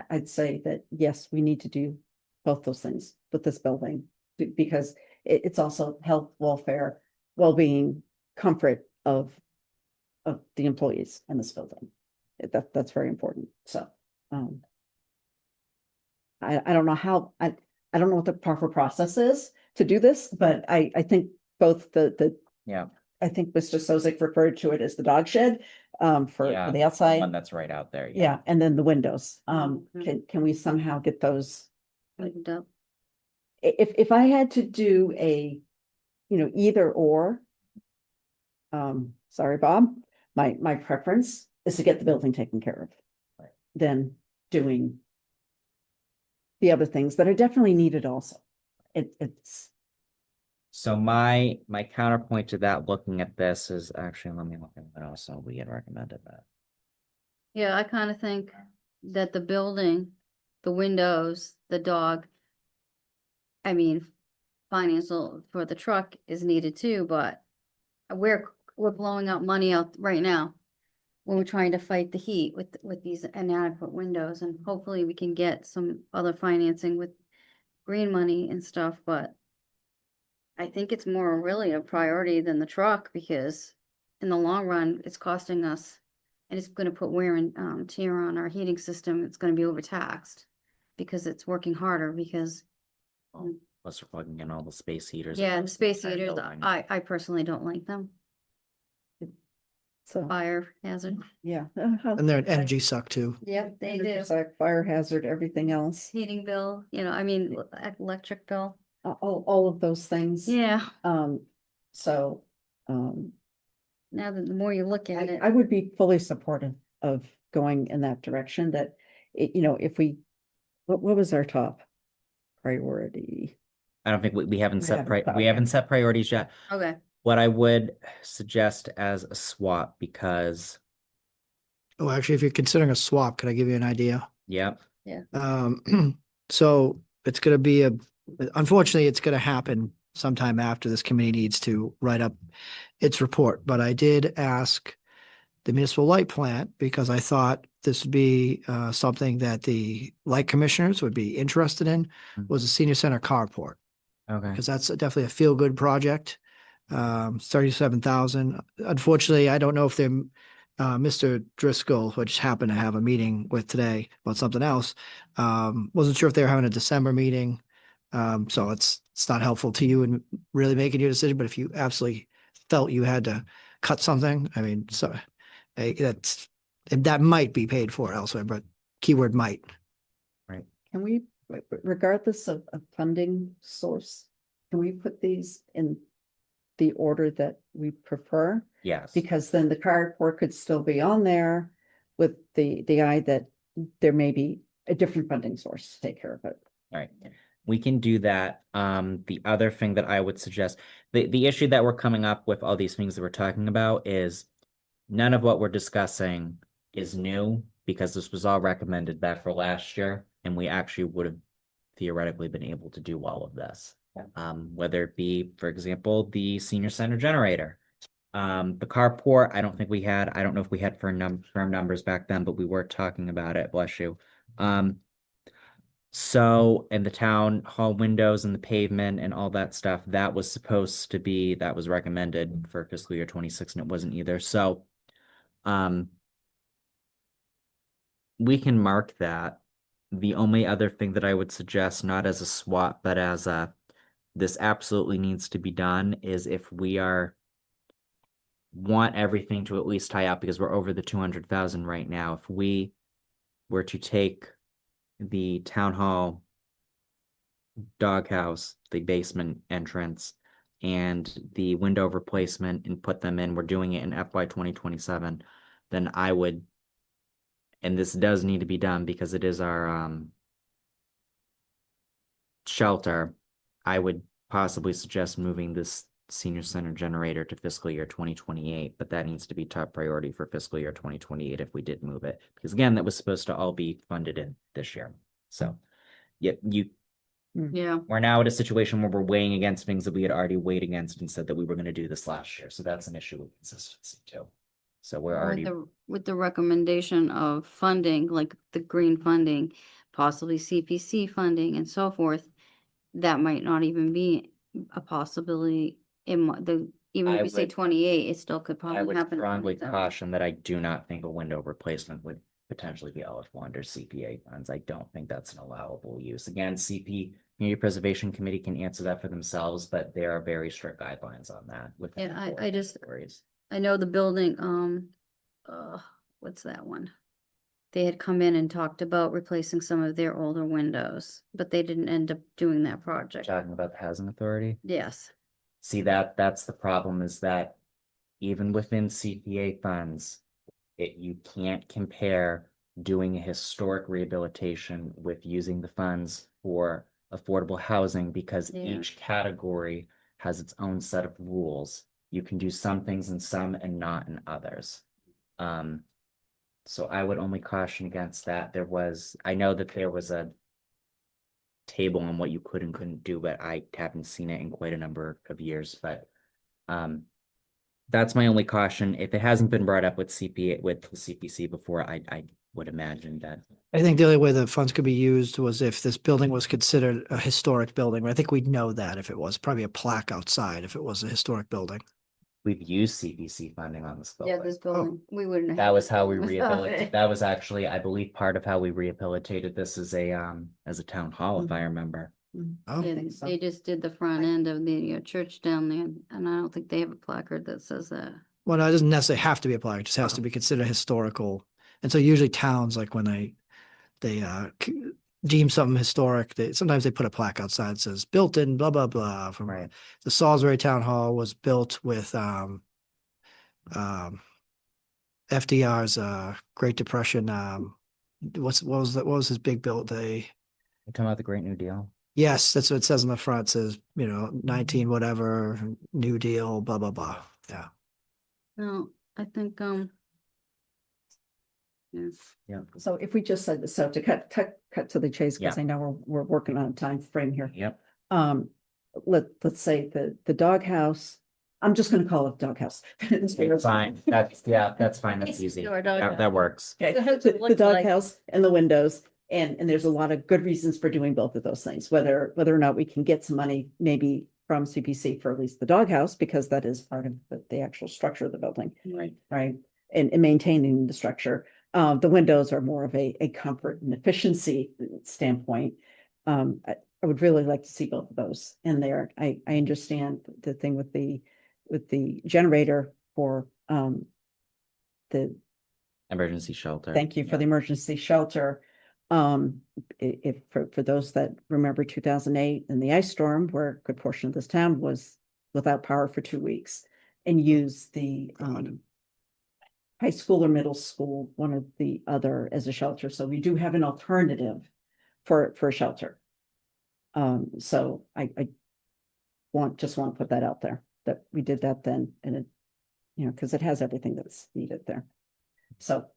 I'd say that, yes, we need to do both those things with this building because it's also health, welfare, well-being, comfort of the employees in this building. That's very important. So, I don't know how, I don't know what the proper process is to do this, but I think both Yeah. I think Mr. Sozik referred to it as the dog shed, for Yeah, the outside. One that's right out there. Yeah, and then the windows. Mhm. Can we somehow get those? Cleaned up. If I had to do a, either or. Sorry, Bob, my preference is to get the building taken care of. Right. Than doing. The other things that are definitely needed also. It's. So my counterpoint to that, looking at this is actually, let me look at what else we had recommended that. Yeah, I kind of think that the building, the windows, the dog, I mean, financial for the truck is needed too, but we're blowing out money out right now when we're trying to fight the heat with these inadequate windows, and hopefully we can get some other financing with green money and stuff, but I think it's more really a priority than the truck, because in the long run, it's costing us, and it's gonna put wear and tear on our heating system. It's gonna be overtaxed because it's working harder because, Plus we're plugging in all the space heaters. yeah, the space Entire heaters, building. I personally don't like them. So, Fire hazard. yeah. And they're an energy suck too. Yep, they Energy do. suck, fire hazard, everything else, Heating bill, I mean, electric bill. all of those things. Yeah, So, um, now that the more you look at it. I would be fully supportive of going in that direction, that, if we, what was our top priority? I don't think we haven't We set haven't thought we yet. haven't set priorities yet. Okay, What I would suggest as a swap, because, Oh, actually, if you're considering a swap, could I give you an idea? yeah, So it's gonna be unfortunately, it's gonna happen sometime after this committee needs to write up its report, but I did ask the municipal light plant because I thought this would be something that the light commissioners would be interested in, was a senior center carport, okay. because that's definitely a feel-good project. 37,000. Unfortunately, I don't know if they're Mr. Driscoll, which happened to have a meeting with today about something else. Wasn't sure if they were having a December meeting. So it's not helpful to you in really making your decision, but if you absolutely felt you had to cut something, I mean, so that might be paid for elsewhere, but keyword might. Can we, regardless of funding source, can we put these in the order that we prefer? Yes. Because then the carport could still be on there with the eye that there may be a different funding source to take care of it. All right, we can do that. The other thing that I would suggest, the issue that we're coming up with all these things that we're talking about is none of what we're discussing is new, because this was all recommended back for last year, and we actually would have theoretically been able to do all of this. Whether it be, for example, the senior center generator. The carport, I don't know if we had firm numbers back then, but we were talking about it, bless you. So, and the town hall windows and the pavement and all that stuff, that was recommended for fiscal year 26, and it wasn't either, so. We can mark that. The only other thing that I would suggest, not as a swap, but as this absolutely needs to be done, is if we want everything to at least tie up, because we're over the 200,000 right now. If we were to take the town hall doghouse, the basement entrance, and the window replacement and put them in, we're doing it in FY 2027, then I would, and this does need to be done because it is our shelter, I would possibly suggest moving this senior center generator to fiscal year 2028, but that needs to be top priority for fiscal year 2028 if we did move it, because again, that was supposed to all be funded in this year. So yeah, yeah, we're now at a situation where we're weighing against things that we had already weighed against and said that we were going to do this last year. So that's an issue with consistency too. So we're already, with the recommendation of funding, like the green funding, possibly CPC funding and so forth, that might not even be a possibility even I if you say would- 28, it still could I probably would happen. in strongly 27. caution that I do not think a window replacement would potentially be eligible under CPA funds. I don't think that's an allowable use. Again, Community Preservation Committee can answer that for themselves, but there are very strict guidelines on that. within Yeah, the I board just- categories. I know the building, what's that one? They had come in and talked about replacing some of their older windows, but they didn't end up doing that project. Talking about the housing authority. Yes, See, that's the problem, is that even within CPA funds, you can't compare doing a historic rehabilitation with using the funds for affordable housing, because Yeah. each category has its own set of rules. You can do some things in some and not in others. So I would only caution against that. I know that there was table on what you could and couldn't do, but I haven't seen it in quite a number of years, but that's my only caution. If it hasn't been brought up with CPC before, I would imagine that. I think the only way the funds could be used was if this building was considered a historic building. I think we'd know that if it was probably a plaque outside, if it was a historic building. We've used CPC funding on this Yeah, building. this building, we wouldn't have. That was how we without rehabilitated. it. That was actually, I believe, part of how we rehabilitated this as a town hall, if I remember. Oh, Yeah, think so. they just did the front end of the church down there, and I don't think they have a placard that says that. well, no, it doesn't necessarily have to be a plaque. It just has to be considered historical. And so usually towns, like when they deem something historic, sometimes they put a plaque outside that says built in blah, blah, blah. From Right. the Salisbury Town Hall was built with FDR's Great Depression. What was his big build? You're talking about the Great New Deal? Yes, that's what it says on the front. It says, 19 whatever, New Deal, blah, blah, blah. Yeah. No, I think, yes, So if we just said this, so to cut to the chase, because Yeah. I know we're working on a time frame here. Yep. Let's say the doghouse, I'm just gonna call it doghouse. Fine. That's fine. That's It's easy. your That doghouse. works. Okay, That's what the it looks like. doghouse and the windows, and there's a lot of good reasons for doing both of those things, whether or not we can get some money maybe from CPC for at least the doghouse, because that is part of the actual structure of the building, Right. right? And maintaining the structure. The windows are more of a comfort and efficiency standpoint. I would really like to see both of those in there. I understand the thing with the generator for the Emergency shelter. thank you for the emergency shelter. If for those that remember 2008 and the ice storm, where a good portion of this town was without power for 2 weeks, and used the high school or middle school, one or the other, as a shelter. So we do have an alternative for a shelter. So I just want to put that out there, that we did that then, and it, because it has everything that's needed there. So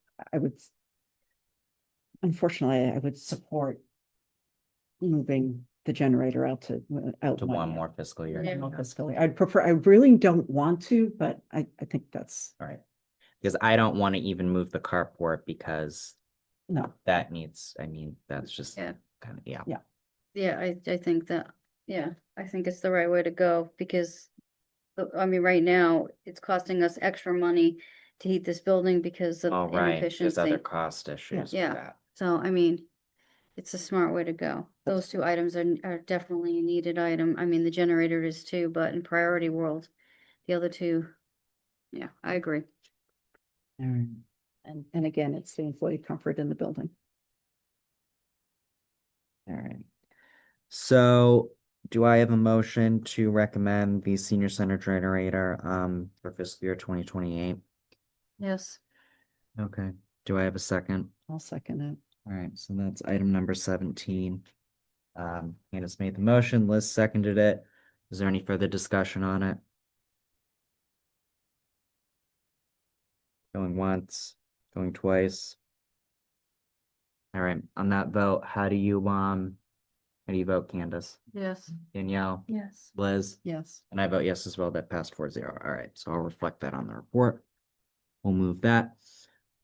unfortunately, I would support moving the generator out to one more fiscal year. Yeah. One more fiscal year. I'd prefer, I really don't want to, but I think that's, All right. Because I don't want to even move the carport because no. that's just Yeah. kind of, yeah. Yeah, I think that, yeah, I think it's the right way to go, because I mean, right now, it's costing us extra money to heat this building because of All right. There's other inefficiency. cost issues. with Yeah. that. So, I mean, it's a smart way to go. Those two items are definitely a needed item. I mean, the generator is too, but in priority world, the other two, yeah, I agree. And again, it's the employee comfort in the building. All right. So do I have a motion to recommend the senior center generator for fiscal year 2028? Yes. Okay. Do I have a second? I'll second it. All right, so that's item number 17. Candace made the motion, Liz seconded it. Is there any further discussion on it? Going once, going twice. All right, on that vote, how do you vote, Candace? Yes. Danielle, Yes. Liz, Yes. and I vote yes as well. That passed 4-0. All right, so I'll reflect that on the report. We'll move that.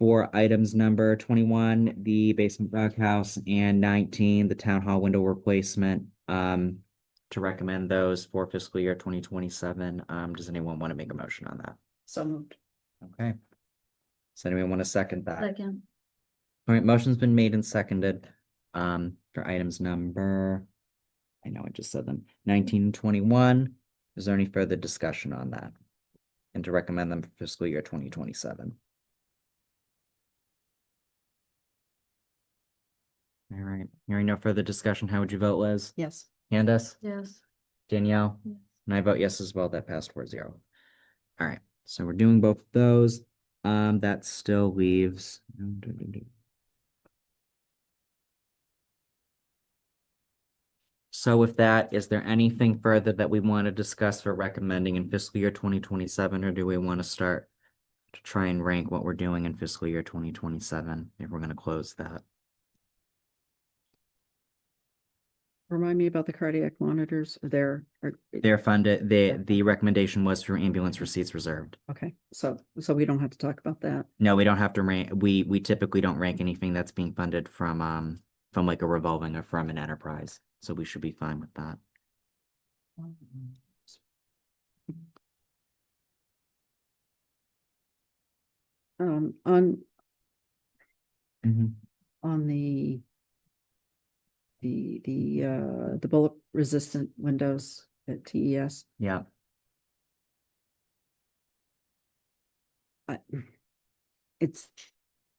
For items number 21, the basement doghouse, and 19, the town hall window replacement, to recommend those for fiscal year 2027. Does anyone want to make a motion on that? So moved. Okay. Does anyone want to second that? Second. All right, motion's been made and seconded, for items number, I know I just said them, 19 and 21. Is there any further discussion on that? And to recommend them for fiscal year 2027? All right, hearing no further discussion, how would you vote, Liz? Yes. Candace? Yes. Danielle? Yes. And I vote yes as well, that passed 4-0. All right, so we're doing both of those. That still leaves. So with that, is there anything further that we want to discuss for recommending in fiscal year 2027, or do we want to start to try and rank what we're doing in fiscal year 2027, if we're going to close that? Remind me about the cardiac monitors. They're funded, the recommendation was for ambulance receipts reserved. Okay, so we don't have to talk about that. No, we don't have to rank, we typically don't rank anything that's being funded from like a revolving or from an enterprise, so we should be fine with that. On Mhm. on the bullet resistant windows at TES. Yeah, I- It's,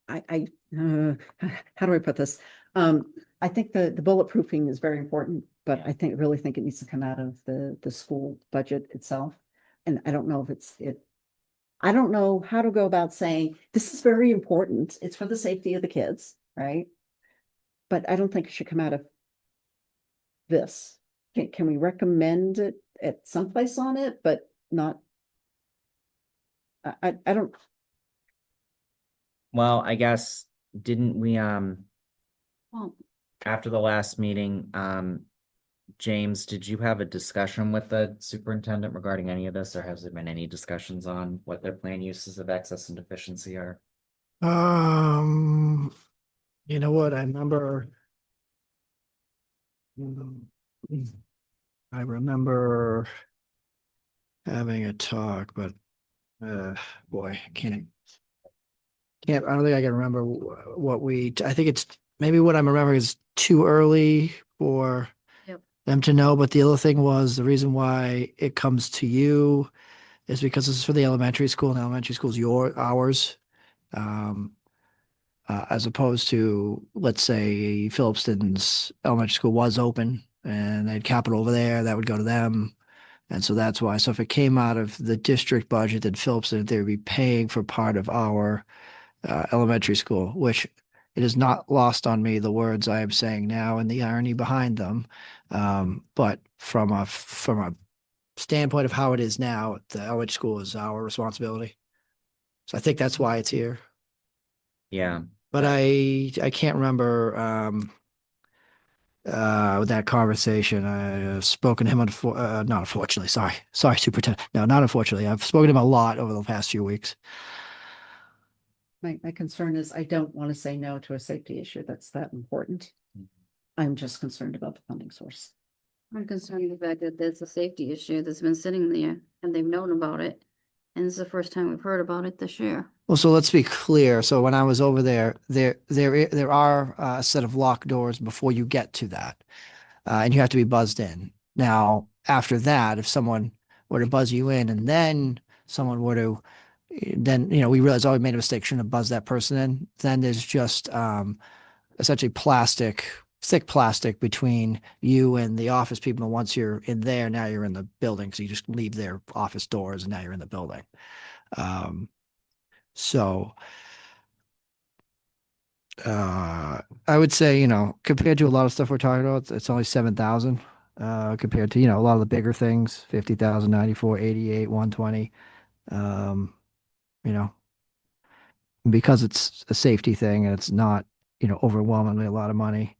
how do I put this? I think the bulletproofing is very important, but Yeah. I really think it needs to come out of the school budget itself. And I don't know if I don't know how to go about saying, this is very important. It's for the safety of the kids, right? But I don't think it should come out of this. Can we recommend it at someplace on it, but not? I don't, well, I guess, didn't we, Well, after the last meeting, James, did you have a discussion with the superintendent regarding any of this, or has there been any discussions on what their planned uses of excess and deficiency are? You know what, I remember. I remember having a talk, but, boy, I don't think I can remember what I think it's, maybe what I'm remembering is too early for Yep. them to know, but the other thing was the reason why it comes to you is because this is for the elementary school, and elementary school is ours. As opposed to, let's say, Phillipston's elementary school was open and they had capital over there, that would go to them. And so that's why. So if it came out of the district budget, then Phillipston, they would be paying for part of our elementary school, which it is not lost on me the words I am saying now and the irony behind them. But from a standpoint of how it is now, the elementary school is our responsibility. So I think that's why it's here. Yeah, But I can't remember that conversation. I've spoken to him not unfortunately, sorry, Superintendent. No, not unfortunately. I've spoken to him a lot over the past few weeks. my concern is I don't want to say no to a safety issue that's that important. I'm just concerned about the funding source. I'm concerned with the fact that there's a safety issue that's been sitting there and they've known about it. And it's the first time we've heard about it this year. Well, so let's be clear. So when I was over there, there are a set of locked doors before you get to that, and you have to be buzzed in. Now, after that, if someone were to buzz you in, and then someone were to, then we realize, oh, we made a mistake, shouldn't have buzzed that person in. Then there's just essentially thick plastic between you and the office people. And once you're in there, now you're in the building. So you just leave their office doors, and now you're in the building. So I would say, compared to a lot of stuff we're talking about, it's only 7,000 compared to, a lot of the bigger things, 50,000, 94, 88, 120. You know, because it's a safety thing and it's not, overwhelmingly a lot of money.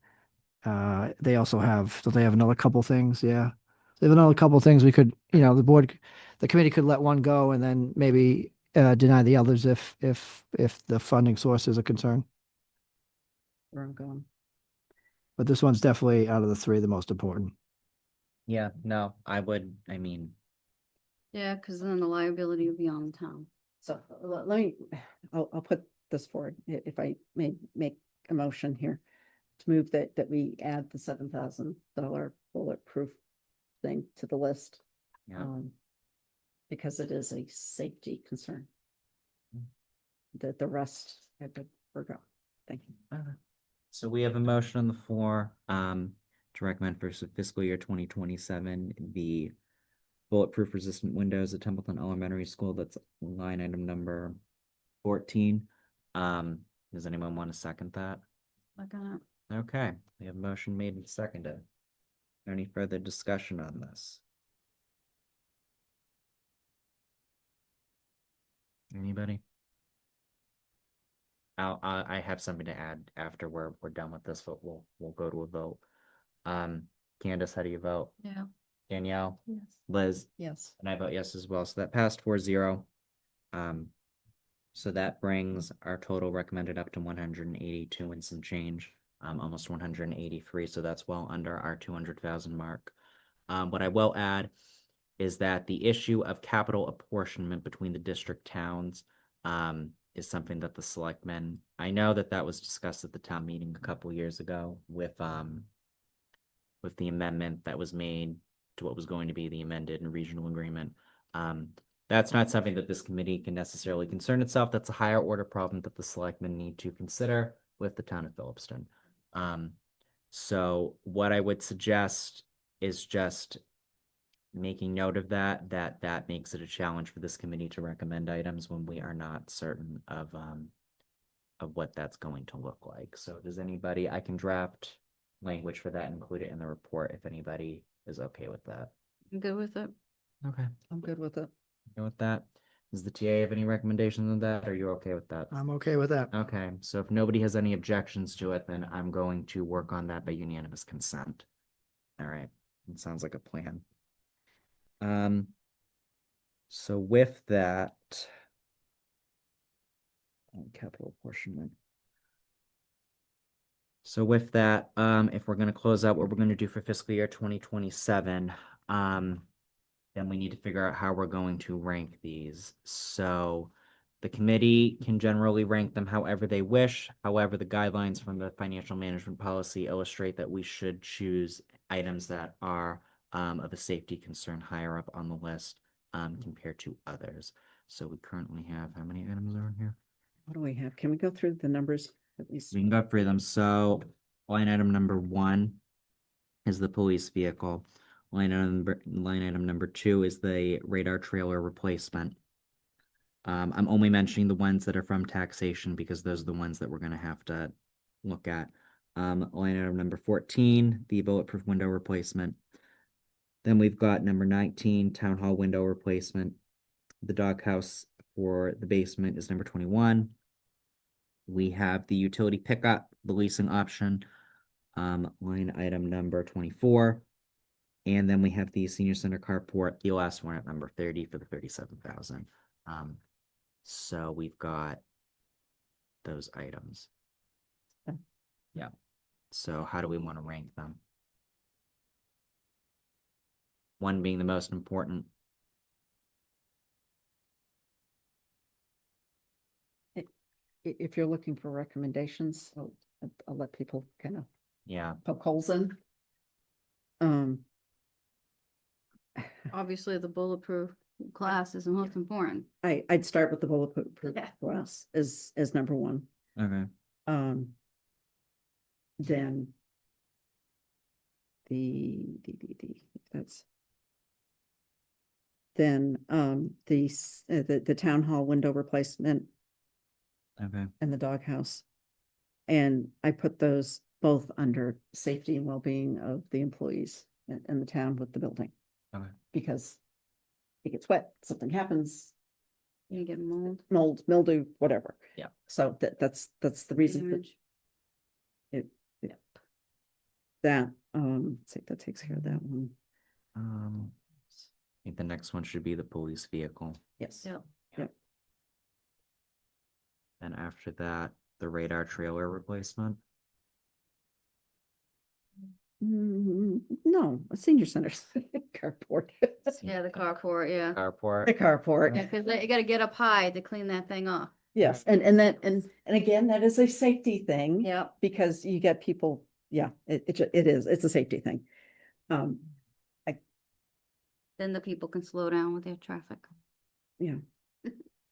They also have, don't they have another couple things? Yeah. They have another couple things we could, the committee could let one go and then maybe deny the others if the funding source is a concern. Where I'm going. But this one's definitely out of the three the most important. yeah, no, I mean, Yeah, because then the liability would be on the town. So let me, I'll put this forward, if I may make a motion here to move that we add the $7,000 bulletproof thing to the list. yeah, Because it is a safety concern. The rest I could forgo. Thank you. so we have a motion on the floor, to recommend for fiscal year 2027, the bulletproof resistant windows at Templeton Elementary School. That's line item number 14. Does anyone want to second that? Okay, we have a motion made and seconded. Any further discussion on this? Anybody? I have something to add after we're done with this, but we'll go to a vote. Candace, how do you vote? Yeah. Danielle, Yes. Liz, Yes. and I vote yes as well. So that passed 4-0. So that brings our total recommended up to 182 and some change, almost 183. So that's well under our 200,000 mark. What I will add is that the issue of capital apportionment between the district towns is something that the selectmen, I know that that was discussed at the town meeting a couple years ago with the amendment that was made to what was going to be the amended and regional agreement. That's not something that this committee can necessarily concern itself. That's a higher order problem that the selectmen need to consider with the town of Phillipston. So what I would suggest is just making note of that makes it a challenge for this committee to recommend items when we are not certain of what that's going to look like. So does anybody, I can draft language for that, include it in the report if anybody is okay with that. I'm good with it. Okay. I'm good with it. Go with that. Does the TA have any recommendations on that? Are you okay with that? I'm okay with that. Okay, so if nobody has any objections to it, then I'm going to work on that by unanimous consent. All right, it sounds like a plan. So with that, capital apportionment. So with that, if we're gonna close out what we're gonna do for fiscal year 2027, then we need to figure out how we're going to rank these. So the committee can generally rank them however they wish. However, the guidelines from the financial management policy illustrate that we should choose items that are of a safety concern higher up on the list compared to others. So we currently have, how many items are in here? What do we have? Can we go through the numbers at least? We can go through them. So line item number 1 is the police vehicle. Line item number 2 is the radar trailer replacement. I'm only mentioning the ones that are from taxation because those are the ones that we're gonna have to look at. Line item number 14, the bulletproof window replacement. Then we've got number 19, town hall window replacement. The doghouse for the basement is number 21. We have the utility pickup, the leasing option, line item number 24. And then we have the senior center carport, the last one at number 30 for the 37,000. So we've got those items. Okay. Yeah. So how do we want to rank them? One being the most important. If you're looking for recommendations, I'll let people kind of Yeah. poke holes in. Obviously, the bulletproof glass is the most important. I'd start with the bulletproof Yeah. glass as number 1. Okay. Then that's then the town hall window replacement Okay. and the doghouse. And I put those both under safety and well-being of the employees and the town with the building. Okay. Because it gets wet, something happens, You get mold. mold, mildew, whatever. Yeah. So that's the reason for damage. it. Yeah. That, that takes care of that one. I think the next one should be the police vehicle. Yes. Yep. And after that, the radar trailer replacement. No, a senior center carport. Yeah, the carport, yeah. The Carport. carport. Yeah, because you gotta get up high to clean that thing off. Yes, and that, and again, that is a safety thing. Yep. Because you get people, yeah, it's a safety thing. Then the people can slow down with their traffic. Yeah,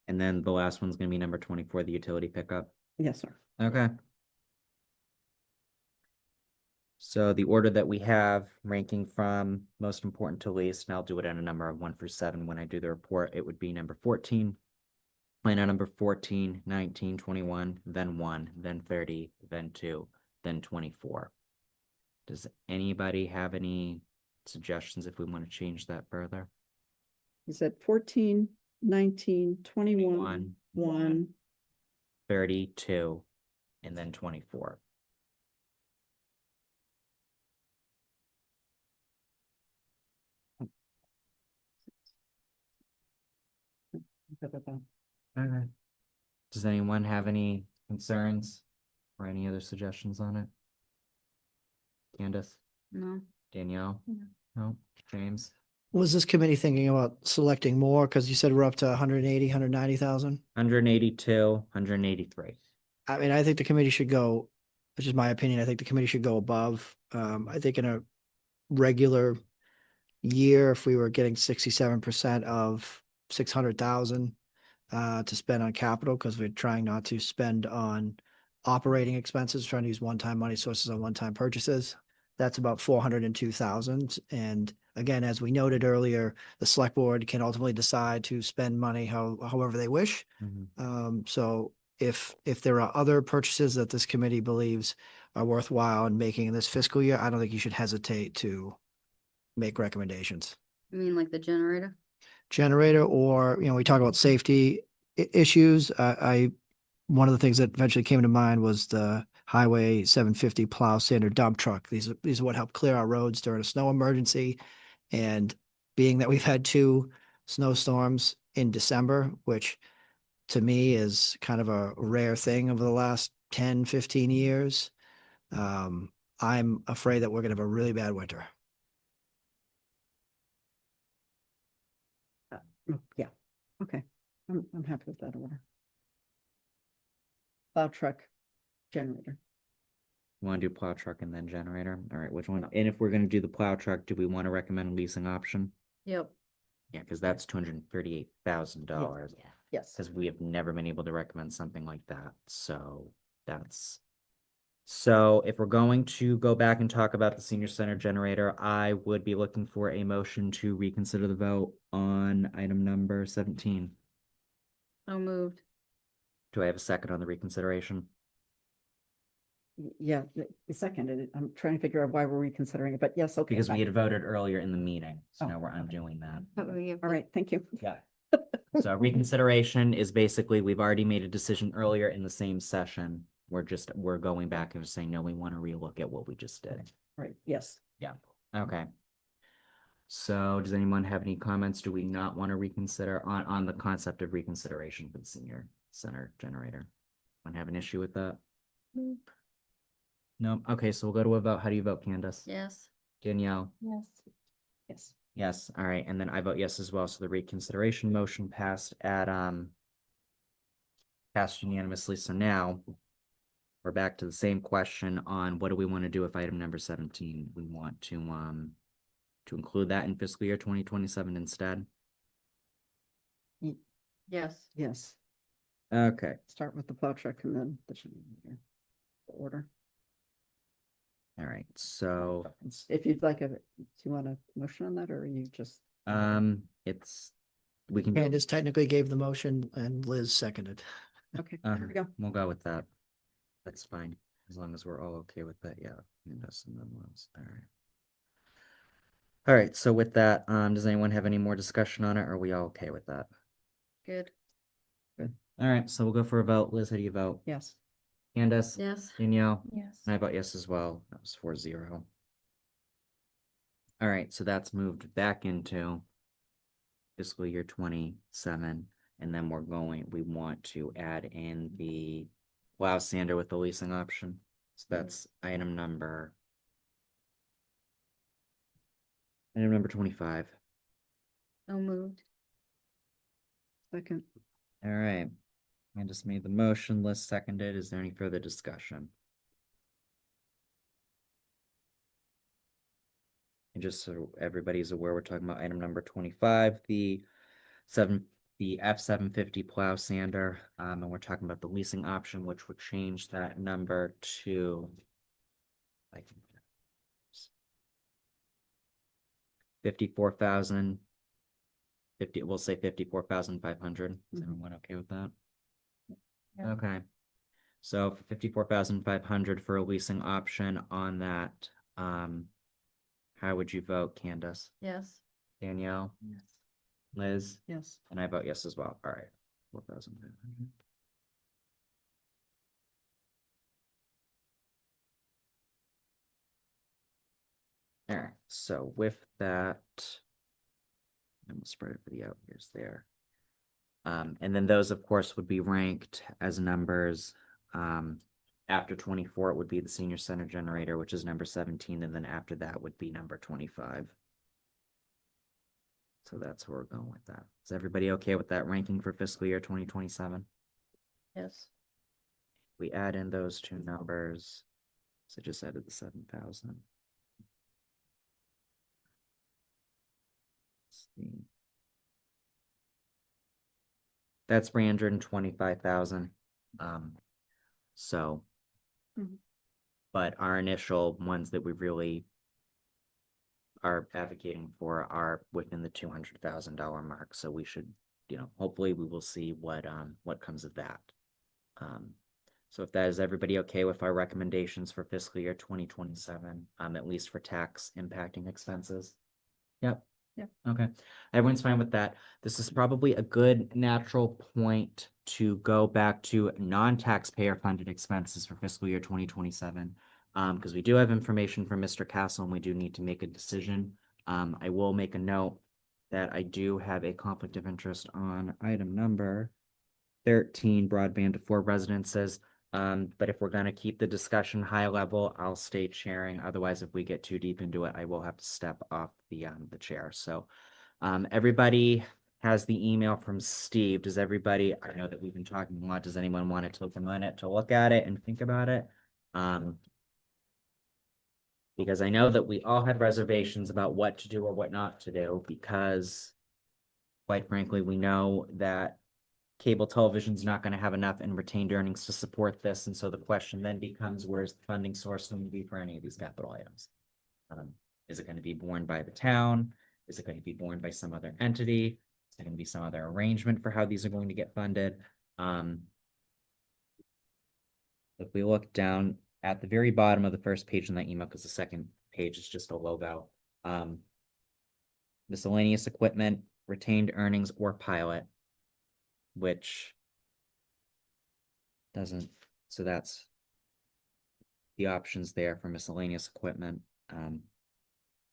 And then the last one's gonna be number 24, the utility pickup. yes, sir. Okay. So the order that we have ranking from most important to least, and I'll do it in a number of 1 through 7 when I do the report, it would be number 14. Line item number 14, 19, 21, then 1, then 30, then 2, then 24. Does anybody have any suggestions if we want to change that further? Is that 14, 19, 21, 1, 1, 32, and then 24. good with that. Okay. Does anyone have any concerns or any other suggestions on it? Candace, No, Danielle? No. No, James? Was this committee thinking about selecting more? Because you said we're up to 180, 190,000. 182, 183. I mean, I think the committee should go, which is my opinion, I think the committee should go above. I think in a regular year, if we were getting 67% of 600,000 to spend on capital, because we're trying not to spend on operating expenses, trying to use one-time money sources on one-time purchases. That's about 402,000. And again, as we noted earlier, the select board can ultimately decide to spend money however they wish. So if there are other purchases that this committee believes are worthwhile in making in this fiscal year, I don't think you should hesitate to make recommendations. I mean like the generator. Generator, or, we talk about safety issues. One of the things that eventually came to mind was the Highway 750 plow sander dump truck. These are what help clear our roads during a snow emergency. And being that we've had 2 snowstorms in December, which to me is kind of a rare thing over the last 10, 15 years, I'm afraid that we're going to have a really bad winter. Yeah, okay. I'm happy with that order. Plow truck, generator. You want to do plow truck and then generator? All right, which one? And if we're gonna do the plow truck, do we want to recommend leasing option? Yep. Yeah, because that's $238,000. Yes. Because we have never been able to recommend something like that, so that's. So if we're going to go back and talk about the senior center generator, I would be looking for a motion to reconsider the vote on item number 17. So moved. Do I have a second on the reconsideration? Yeah, the second, I'm trying to figure out why we're reconsidering it, but yes, okay. Because we fine. had voted earlier in the meeting, so Oh, now we're okay. undoing that. But we have All right, thank you. Yeah. So reconsideration is basically, we've already made a decision earlier in the same session. We're going back and saying, no, we want to relook at what we just did. Right, yes. Yeah, okay. So does anyone have any comments? Do we not want to reconsider on the concept of reconsideration for the senior center generator? Want to have an issue with that? No, okay, so we'll go to a vote. How do you vote, Candace? Yes. Danielle? Yes. Yes. Yes, all right, and then I vote yes as well, so the reconsideration motion passed passed unanimously, so now we're back to the same question on what do we want to do with item number 17? We want to include that in fiscal year 2027 instead? Yes. Yes. Okay, Start with the plow truck and then the generator. Order. all right, so, If you'd like do you want a motion on that, or are you just? we can. Candace technically gave the motion and Liz seconded. Okay, there we go. We'll go with that. That's fine, as long as we're all okay with that, yeah. Yes, and then Liz. All right. All right, so with that, does anyone have any more discussion on it, or are we all okay with that? Good. All right, so we'll go for a vote. Liz, how do you vote? Yes. Candace? Yes. Danielle? Yes. And I vote yes as well. That was 4-0. All right, so that's moved back into fiscal year 27, and then we want to add in the plow sander with the leasing option. So that's item number 25. So moved. Second. All right, I just made the motion, Liz seconded. Is there any further discussion? And just so everybody's aware, we're talking about item number 25, the F-750 plow sander, and we're talking about the leasing option, which would change that number to like 54,000. We'll say 54,500. Is everyone okay with that? Yeah. Okay. So for 54,500 for a leasing option on that, how would you vote, Candace? Yes. Danielle? Yes. Liz? Yes. And I vote yes as well. All right. 4,500. All right. So with that, I'm gonna spread it for the out years there. And then those, of course, would be ranked as numbers. After 24, it would be the senior center generator, which is number 17, and then after that would be number 25. So that's where we're going with that. Is everybody okay with that ranking for fiscal year 2027? Yes. We add in those two numbers. So just added the 7,000. That's 325,000. So, Mhm. but our initial ones that we really are advocating for are within the $200,000 mark. So we should, hopefully we will see what comes of that. So if that is everybody okay with our recommendations for fiscal year 2027, at least for tax impacting expenses? Yep. Yep. Okay. Everyone's fine with that. This is probably a good natural point to go back to non-taxpayer funded expenses for fiscal year 2027. Because we do have information from Mr. Castle and we do need to make a decision. I will make a note that I do have a conflict of interest on item number 13, broadband to 4 residences. But if we're gonna keep the discussion high level, I'll stay chairing. Otherwise, if we get too deep into it, I will have to step off the chair. So, everybody has the email from Steve. Does everybody, I know that we've been talking a lot. Does anyone want to take a minute to look at it and think about it? Because I know that we all had reservations about what to do or what not to do, because quite frankly, we know that cable television is not going to have enough in retained earnings to support this. And so the question then becomes, where's the funding source going to be for any of these capital items? Is it going to be borne by the town? Is it going to be borne by some other entity? Is there going to be some other arrangement for how these are going to get funded? If we look down at the very bottom of the first page in that email, because the second page is just a logo, miscellaneous equipment, retained earnings, or pilot, which doesn't, so that's the options there for miscellaneous equipment.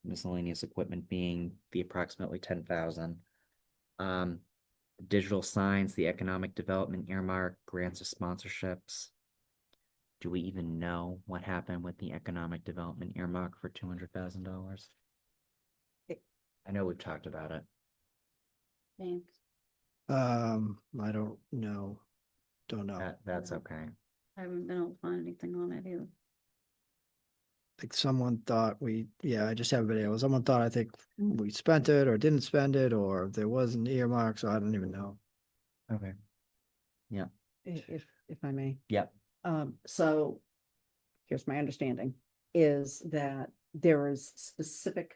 Miscellaneous equipment being the approximately 10,000. Digital signs, the economic development earmark, grants or sponsorships. Do we even know what happened with the economic development earmark for $200,000? I know we've talked about it. Thanks. I don't know. Don't know. That's okay. I haven't been able to find anything on it either. Like someone thought I just have a video. Someone thought I think we spent it or didn't spend it, or there was an earmark, so I don't even know. Okay. If I may. Yep. So here's my understanding is that there is specific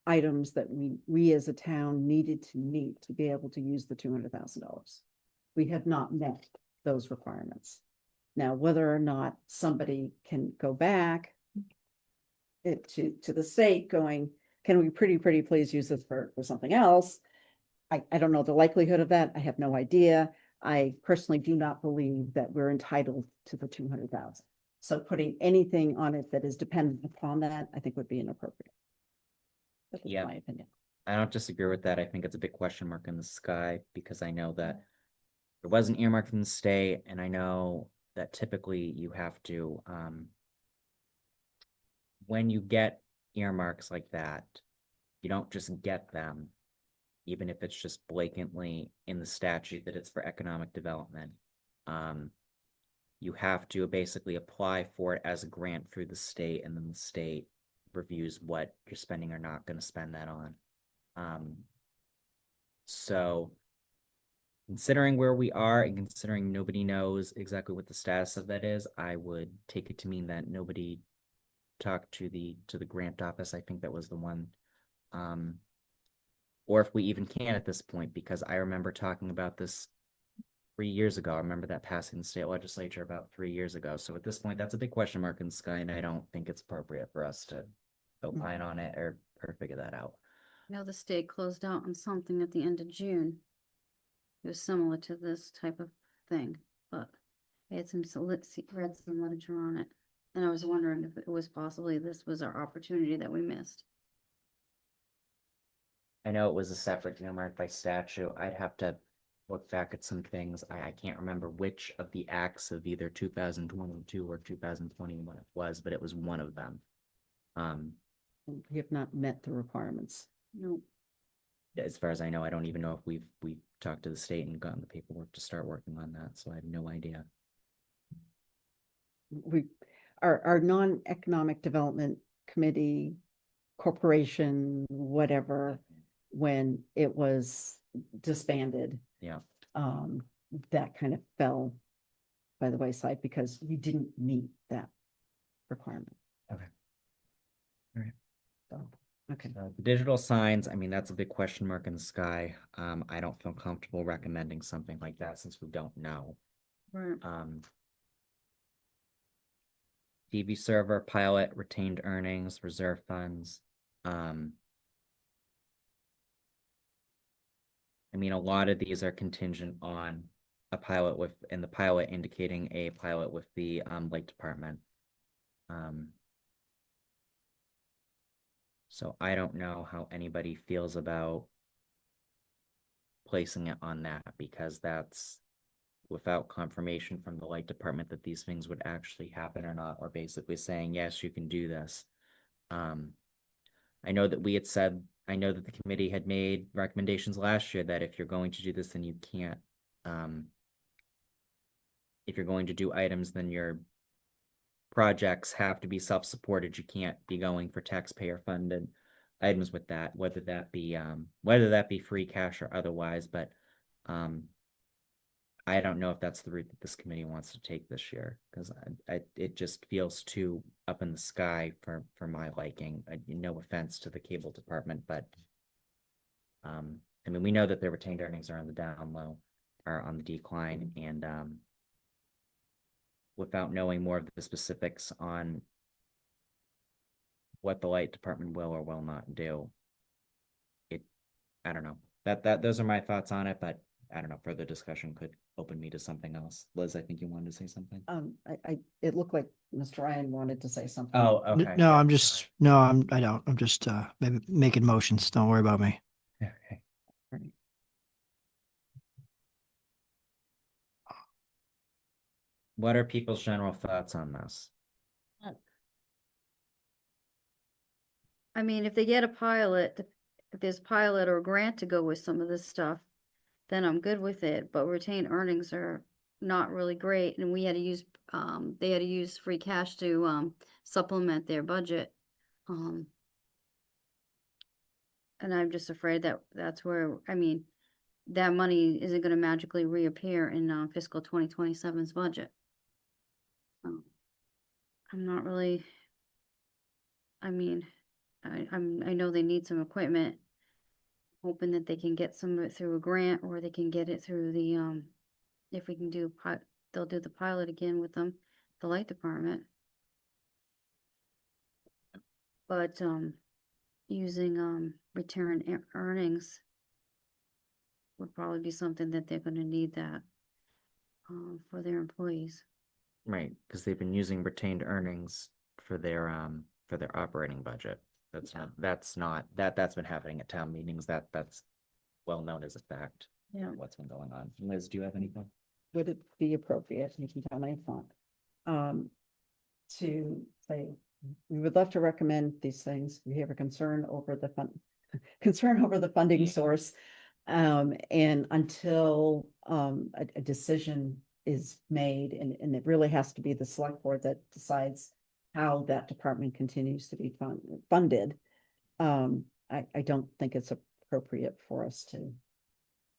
items that we as a town needed to meet to be able to use the $200,000. We have not met those requirements. Now, whether or not somebody can go back to the state going, can we pretty please use this for something else? I don't know the likelihood of that. I have no idea. I personally do not believe that we're entitled to the 200,000. So putting anything on it that is dependent upon that, I think would be inappropriate. That's Yeah. my opinion. I don't disagree with that. I think it's a big question mark in the sky, because I know that there was an earmark from the state, and I know that typically you have to, when you get earmarks like that, you don't just get them, even if it's just blatantly in the statute that it's for economic development. You have to basically apply for it as a grant through the state, and then the state reviews what you're spending or not going to spend that on. So considering where we are and considering nobody knows exactly what the status of that is, I would take it to mean that nobody talked to the grant office. I think that was the one. Or if we even can at this point, because I remember talking about this 3 years ago. I remember that passing the state legislature about 3 years ago. So at this point, that's a big question mark in the sky, and I don't think it's appropriate for us to opine on it or figure that out. I know the state closed out on something at the end of June. It was similar to this type of thing, but I had read some literature on it. And I was wondering if it was possibly this was our opportunity that we missed. I know it was a separate number by statute. I'd have to look back at some things. I can't remember which of the acts of either 2022 or 2021 it was, but it was one of them. We have not met the requirements. No, As far as I know, I don't even know if we've talked to the state and gotten the paperwork to start working on that, so I have no idea. Our non-economic development committee, corporation, whatever, when it was disbanded, Yeah, that kind of fell by the wayside because we didn't meet that requirement. Okay. All right. So, okay. The digital signs, I mean, that's a big question mark in the sky. I don't feel comfortable recommending something like that since we don't know. right. TV server, pilot, retained earnings, reserve funds. I mean, a lot of these are contingent on a pilot with, and the pilot indicating a pilot with the light department. So I don't know how anybody feels about placing it on that because that's without confirmation from the light department that these things would actually happen or not, or basically saying, yes, you can do this. I know that we had said, I know that the committee had made recommendations last year that if you're going to do this, then you can't, if you're going to do items, then your projects have to be self-supported. You can't be going for taxpayer funded items with that, whether that be free cash or otherwise, but I don't know if that's the route that this committee wants to take this year, because it just feels too up in the sky for my liking. No offense to the cable department, but I mean, we know that their retained earnings are on the down low, are on the decline, and without knowing more of the specifics on what the light department will or will not do, I don't know. Those are my thoughts on it, but I don't know, further discussion could open me to something else. Liz, I think you wanted to say something. It looked like Mr. Ryan wanted to say something. Oh, okay. No, yeah, I'm just, no, I don't. I'm just, maybe making motions. Don't worry about me. sorry. Okay. Right. What are people's general thoughts on this? I mean, if they get a pilot, if there's pilot or grant to go with some of this stuff, then I'm good with it, but retained earnings are not really great, and we had to use, they had to use free cash to, supplement their budget. And I'm just afraid that that's where, I mean, that money isn't gonna magically reappear in, fiscal 2027's budget. So, I'm not really, I mean, I know they need some equipment, hoping that they can get some of it through a grant, or they can get it through the, if we can do they'll do the pilot again with them, the light department. But, using, return earnings would probably be something that they're gonna need that, for their employees. Right, because they've been using retained earnings for their operating budget. That's been happening at town meetings. That's well known as a fact. Yeah. What's been going on. Liz, do you have anything? Would it be appropriate, you can tell my thought, to say, we would love to recommend these things. We have a concern over the funding source. And until a decision is made, and it really has to be the select board that decides how that department continues to be funded. I don't think it's appropriate for us to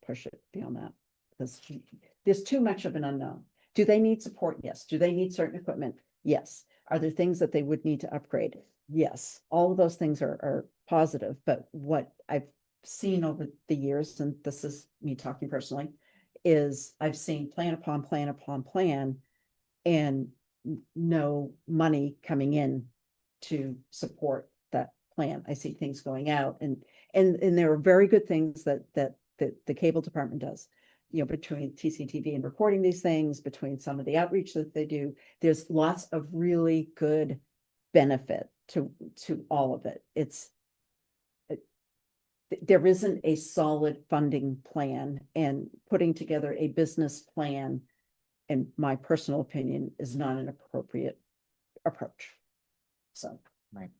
push it beyond that, because there's too much of an unknown. Do they need support? Yes. Do they need certain equipment? Yes. Are there things that they would need to upgrade? Yes. All of those things are positive, but what I've seen over the years, and this is me talking personally, is I've seen plan upon plan upon plan and no money coming in to support that plan. I see things going out, and there are very good things that the cable department does, you know, between TCTV and recording these things, between some of the outreach that they do. There's lots of really good benefit to all of it. there isn't a solid funding plan, and putting together a business plan, in my personal opinion, is not an appropriate approach. So, Right.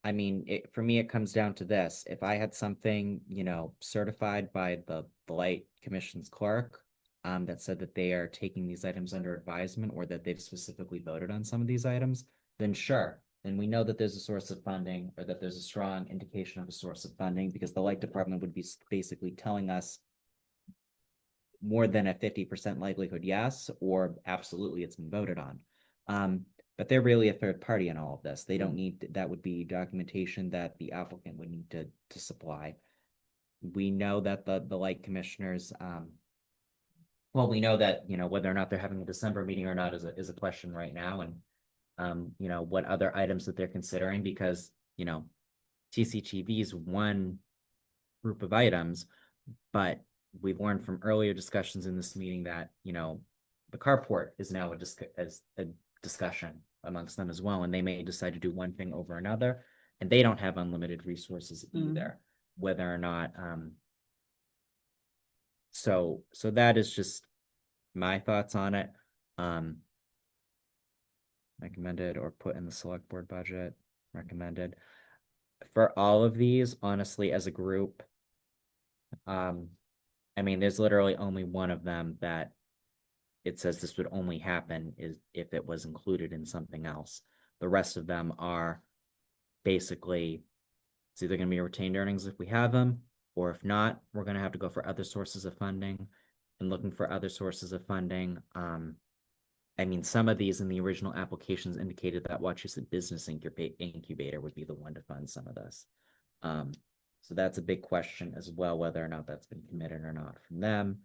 I mean, for me, it comes down to this. If I had something, certified by the Light Commission's clerk, that said that they are taking these items under advisement or that they've specifically voted on some of these items, then sure. Then we know that there's a source of funding or that there's a strong indication of a source of funding because the Light Department would be basically telling us more than a 50% likelihood yes, or absolutely it's been voted on. But they're really a third party in all of this. They don't need, that would be documentation that the applicant would need to supply. We know that the Light Commissioners, well, we know that, whether or not they're having a December meeting or not is a question right now. And, what other items that they're considering because, TCTV is one group of items, but we've learned from earlier discussions in this meeting that, the carport is now a discussion amongst them as well, and they may decide to do one thing over another, and they don't have unlimited resources either, whether or not, so that is just my thoughts on it. Recommended or put in the select board budget, recommended. For all of these, honestly, as a group, I mean, there's literally only one of them that it says this would only happen is if it was included in something else. The rest of them are basically, it's either going to be retained earnings if we have them, or if not, we're going to have to go for other sources of funding. And looking for other sources of funding, I mean, some of these in the original applications indicated that Wachusett Business Incubator would be the one to fund some of this. So that's a big question as well, whether or not that's been committed or not from them.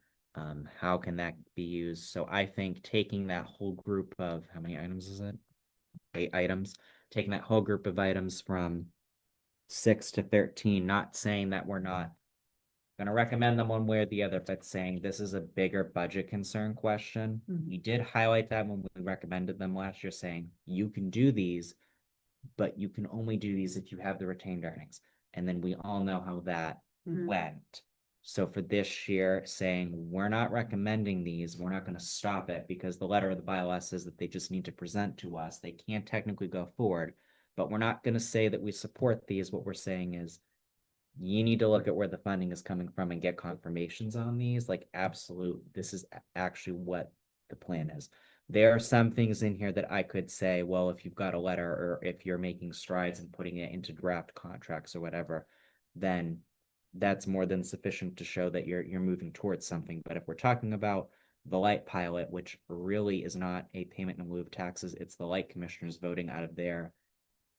How can that be used? So I think taking that whole group of, how many items is it? 8 items, taking that whole group of items from 6 to 13, not saying that we're not going to recommend them one way or the other, but saying this is a bigger budget concern question. We did highlight that when we recommended them last year, saying you can do these, but you can only do these if you have the retained earnings. And then we all know how that went. So for this year, saying we're not recommending these, we're not going to stop it because the letter of the bylaw says that they just need to present to us. They can't technically go forward, but we're not going to say that we support these. What we're saying is you need to look at where the funding is coming from and get confirmations on these. Like, absolute, this is actually what the plan is. There are some things in here that I could say, well, if you've got a letter or if you're making strides and putting it into draft contracts or whatever, then that's more than sufficient to show that you're moving towards something. But if we're talking about the Light pilot, which really is not a payment in lieu of taxes, it's the Light Commissioners voting out of their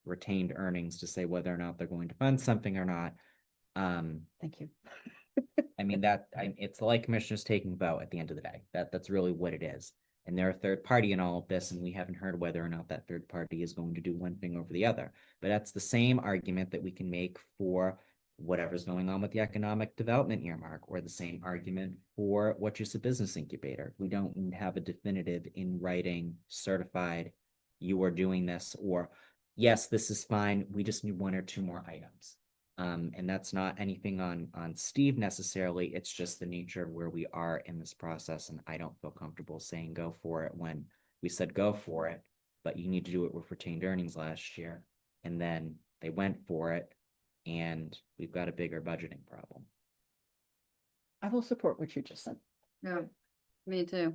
retained earnings to say whether or not they're going to fund something or not. thank you. I mean, it's the Light Commissioners taking a vote at the end of the day. That's really what it is. And they're a third party in all of this, and we haven't heard whether or not that third party is going to do one thing over the other. But that's the same argument that we can make for whatever's going on with the economic development earmark, or the same argument for Wachusett Business Incubator. We don't have a definitive in writing certified you are doing this, or yes, this is fine, we just need 1 or 2 more items. And that's not anything on Steve necessarily. It's just the nature of where we are in this process. And I don't feel comfortable saying go for it when we said go for it, but you need to do it with retained earnings last year. And then they went for it, and we've got a bigger budgeting problem. I will support what you just said. Yeah, me too.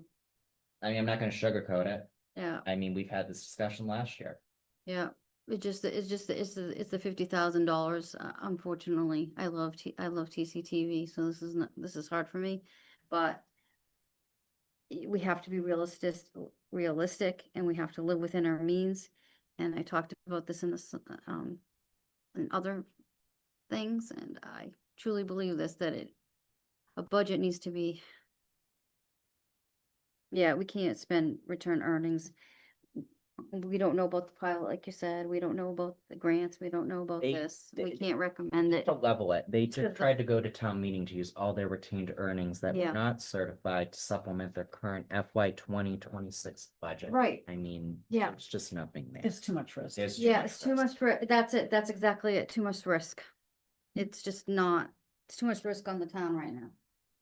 I mean, I'm not going to sugarcoat it. Yeah, I mean, we've had this discussion last year. yeah. It's the $50,000. Unfortunately, I love TCTV, so this is hard for me, but we have to be realistic, and we have to live within our means. And I talked about this in other things, and I truly believe that a budget needs to be. Yeah, we can't spend return earnings. We don't know about the pilot, like you said. We don't know about the grants. We don't know about this. We can't recommend it. To level it, they Because tried to go to town meeting to use all their retained earnings that Yeah. were not certified to supplement their current FY 2026 budget. Right. I mean, Yeah. there's just nothing there. It's too much risk. There's Yeah, it's too risk. much. That's it. That's exactly it. Too much risk. It's just not, it's too much risk on the town right now.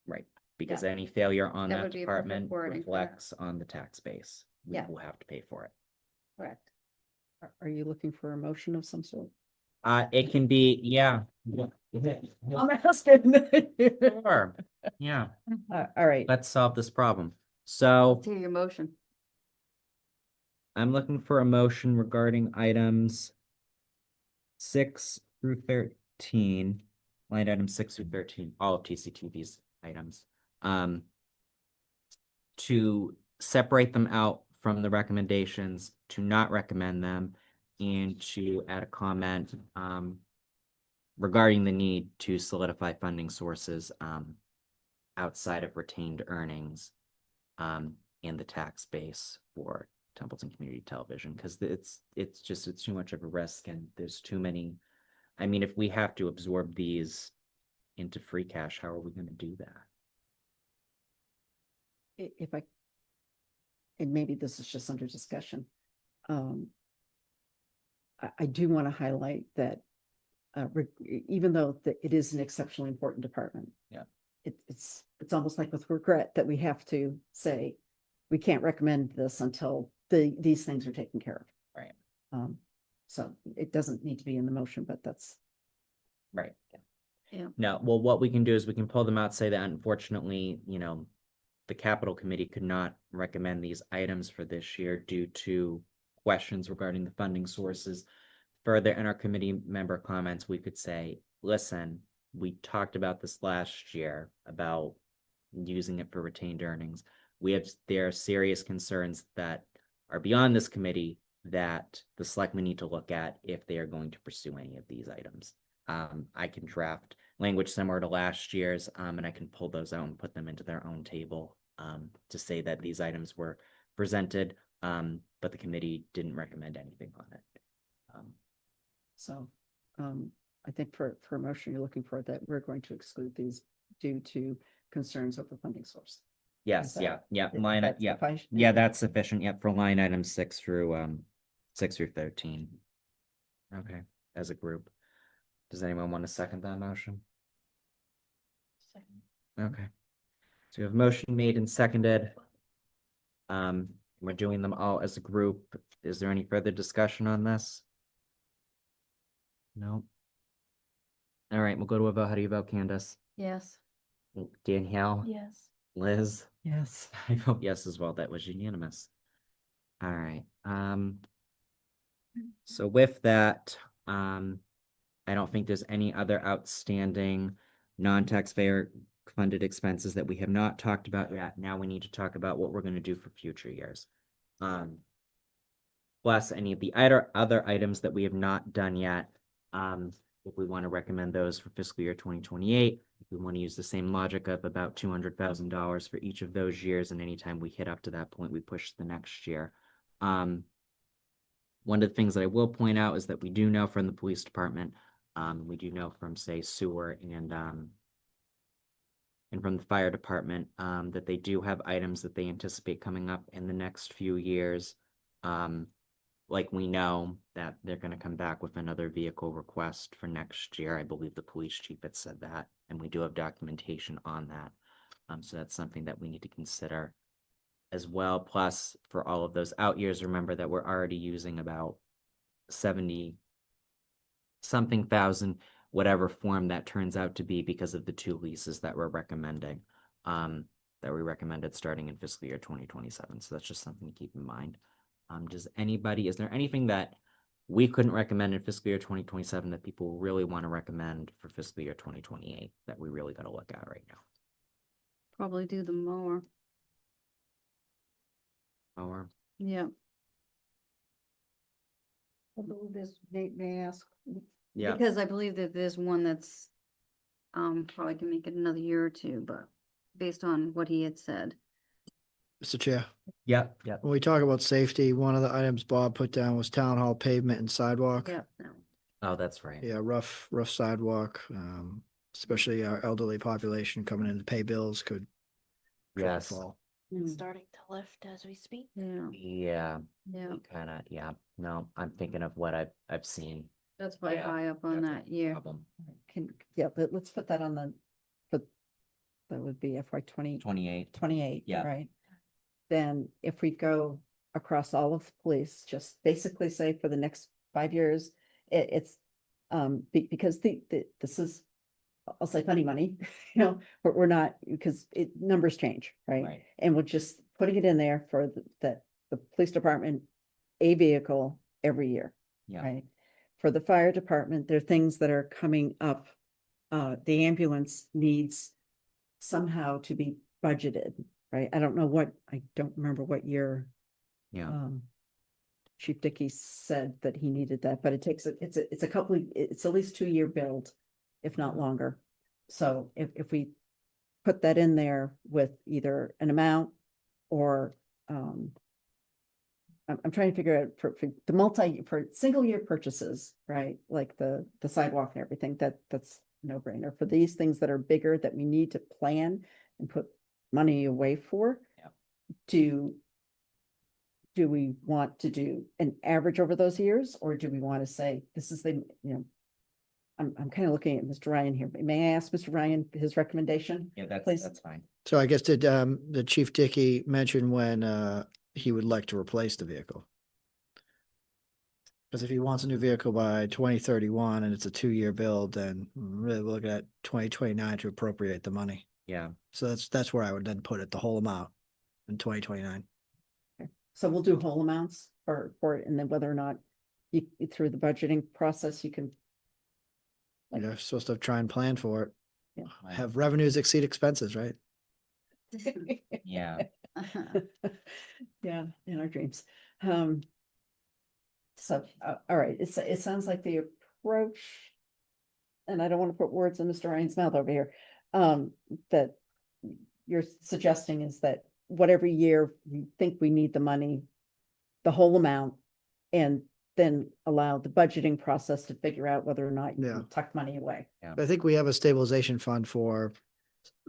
Right, because any failure on That that would be a perfect department wording for that. reflects on the tax base. We Yeah. will have to pay for it. Correct. Are you looking for a motion of some sort? It can be, yeah. I'm asking. Sure, yeah, All right, let's solve this problem. So Let's hear your motion. I'm looking for a motion regarding items 6 through 13, line item 6 through 13, all of TCTV's items. To separate them out from the recommendations, to not recommend them, and to add a comment regarding the need to solidify funding sources outside of retained earnings and the tax base for Templeton Community Television, because it's too much of a risk and there's too many. I mean, if we have to absorb these into free cash, how are we going to do that? if I, and maybe this is just under discussion. I do want to highlight that even though it is an exceptionally important department. Yeah. It's almost like with regret that we have to say, we can't recommend this until these things are taken care of. Right. So it doesn't need to be in the motion, but that's. Right. Yeah. No, well, what we can do is we can pull them out, say that unfortunately, the capital committee could not recommend these items for this year due to questions regarding the funding sources. Further, in our committee member comments, we could say, listen, we talked about this last year about using it for retained earnings. There are serious concerns that are beyond this committee that the selectmen need to look at if they are going to pursue any of these items. I can draft language similar to last year's, and I can pull those out and put them into their own table to say that these items were presented, but the committee didn't recommend anything on it. So, I think for a motion, you're looking for that we're going to exclude these due to concerns over funding source. Yes, Is that- yeah, That's yeah, if I- yeah, that's sufficient, yeah, for line items 6 through 13. Okay, as a group. Does anyone want to second that motion? Okay. So we have a motion made and seconded. We're doing them all as a group. Is there any further discussion on this? No. All right, we'll go to a vote. How do you vote, Candace? Yes. Danielle? Yes. Liz? Yes. I vote yes as well. That was unanimous. All right, so with that, I don't think there's any other outstanding non-taxpayer funded expenses that we have not talked about yet. Now we need to talk about what we're going to do for future years. Plus any of the other items that we have not done yet. If we want to recommend those for fiscal year 2028, if we want to use the same logic of about $200,000 for each of those years, and anytime we hit up to that point, we push the next year. One of the things that I will point out is that we do know from the police department, we do know from, say, sewer and from the fire department, that they do have items that they anticipate coming up in the next few years. Like we know that they're going to come back with another vehicle request for next year. I believe the police chief had said that, and we do have documentation on that. So that's something that we need to consider as well. Plus, for all of those out years, remember that we're already using about 70-something thousand, whatever form that turns out to be, because of the 2 leases that we're recommending, that we recommended starting in fiscal year 2027. So that's just something to keep in mind. Is there anything that we couldn't recommend in fiscal year 2027 that people really want to recommend for fiscal year 2028 that we really got to look at right now? Probably do the mower. Or Yeah. May I ask? yeah, Because I believe that there's one that's probably can make it another year or two, but based on what he had said. Mr. Chair, yeah. when we talk about safety, one of the items Bob put down was town hall pavement and sidewalk. Yeah. No. Oh, that's right. Yeah, rough sidewalk, especially our elderly population coming in to pay bills could Yes. fall. Starting to lift as we speak. Yeah. Yeah, Yeah. kind of. Yeah. No, I'm thinking of what I've seen. That's quite Yeah, high up on that's a that year. problem. yeah, let's put that on the, but that would be FY 28. 28, Yeah. right? Then if we go across all of the police, just basically say for the next 5 years, it's because this is, I'll say funny money, but we're not, because numbers change, right? Right. And we're just putting it in there for the police department, a vehicle every year, Yeah, right? For the fire department, there are things that are coming up. The ambulance needs somehow to be budgeted, right? I don't remember what year yeah, Chief Dickey said that he needed that, but it's at least 2-year build, if not longer. So if we put that in there with either an amount or, I'm trying to figure out for for single year purchases, right? Like the sidewalk and everything, that's no brainer. For these things that are bigger that we need to plan and put money away for. Yeah. Do we want to do an average over those years, or do we want to say, this is I'm kind of looking at Mr. Ryan here, but may I ask Mr. Ryan his recommendation? yeah, Please. that's fine. So I guess did the Chief Dickey mention when he would like to replace the vehicle? Because if he wants a new vehicle by 2031 and it's a 2-year build, then really we're looking at 2029 to appropriate the money. Yeah, So that's where I would then put it, the whole amount in 2029. So we'll do whole amounts for it, and then whether or not you, through the budgeting process, you can. You're supposed to try and plan for it. Yeah. Have revenues exceed expenses, right? yeah, Yeah, in our dreams. So, all right, it sounds like the approach, and I don't want to put words in Mr. Ryan's mouth over here, that you're suggesting is that whatever year you think we need the money, the whole amount, and then allow the budgeting process to figure out whether or not you Yeah. can tuck money away. But I think we have a stabilization fund for,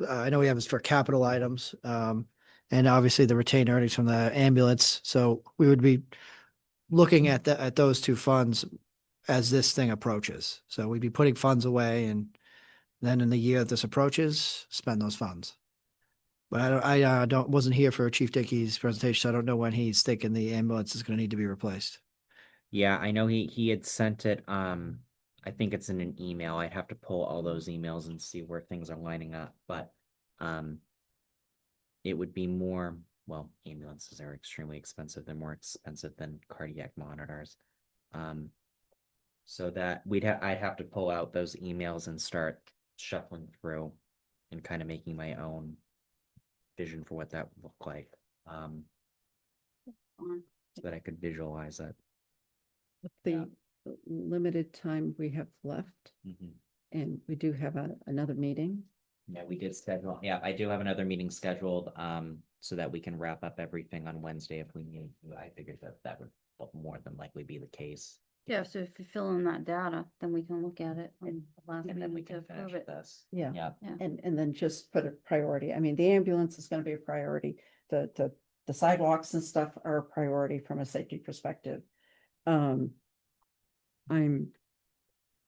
I know we have this for capital items, and obviously the retained earnings from the ambulance. So we would be looking at at those two funds as this thing approaches. So we'd be putting funds away, and then in the year that this approaches, spend those funds. But I wasn't here for Chief Dickey's presentation, so I don't know when he's thinking the ambulance is going to need to be replaced. yeah, I know he had sent it, I think it's in an email. I'd have to pull all those emails and see where things are lining up, but, it would be more, well, ambulances are extremely expensive. They're more expensive than cardiac monitors. So that I'd have to pull out those emails and start shuffling through and kind of making my own vision for what that would look like. So that I could visualize it. With the limited time we have left, Mhm. and we do have another meeting. Yeah, we did schedule, yeah, I do have another meeting scheduled, so that we can wrap up everything on Wednesday if we need to. I figured that would more than likely be the case. Yeah, so if you fill in that data, then we can look at it on the last And then we meeting to can finish approve it. this. Yeah. Yeah, And then just put a priority. I mean, the ambulance is gonna be a priority. The sidewalks and stuff are a priority from a safety perspective. I'm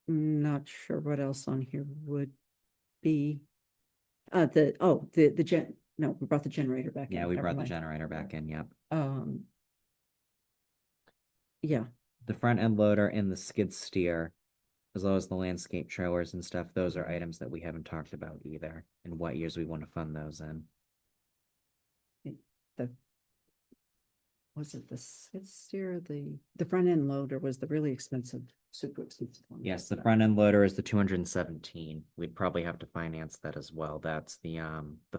not sure what else on here would be. No, we brought the generator back in. yeah, we never brought the mind. generator back in, yep. Yeah, The front end loader and the skid steer, as well as the landscape trailers and stuff, those are items that we haven't talked about either, and what years we want to fund those in. was it the skid steer, the front end loader was the really expensive, super expensive one? Yes, the front end loader is the 217. We'd probably have to finance that as well. That's the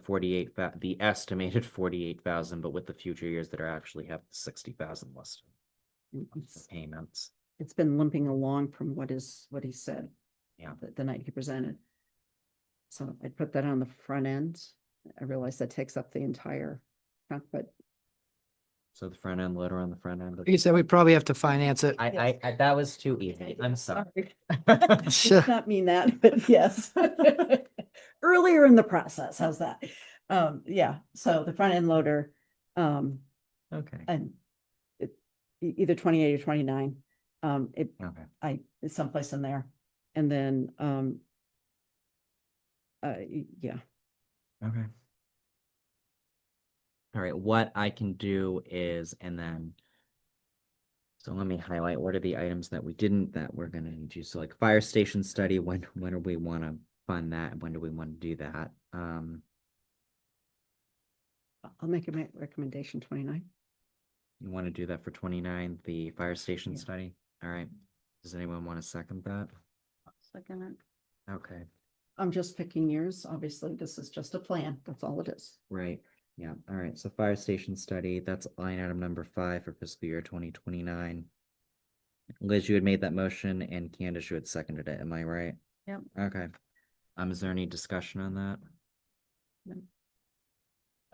48, the estimated 48,000, but with the future years that are actually have 60,000 listed for payments. It's been limping along from what he said. Yeah. The night he presented. So I put that on the front end. I realize that takes up the entire chunk, but So the front end loader on the front end. He said we probably have to finance it. I that was too easy. I'm sorry. Did not mean that, but yes. Earlier in the process, how's that? Yeah, so the front end loader, Okay. and either 28 or 29. Okay. It's someplace in there. And then, Yeah, Okay. All right, what I can do is, and then. So let me highlight what are the items that we didn't, that we're gonna need to, so like fire station study, when do we wanna fund that, when do we wanna do that? I'll make a recommendation 29. You wanna do that for 29, the fire station Yeah. study? All right, does anyone wanna second that? Second it. Okay, I'm just picking yours. Obviously, this is just a plan. That's all it is. right, yeah, all right, so fire station study, that's line item number 5 for fiscal year 2029. Liz, you had made that motion and Candace, you had seconded it, am I right? Yep. Okay, is there any discussion on that? No.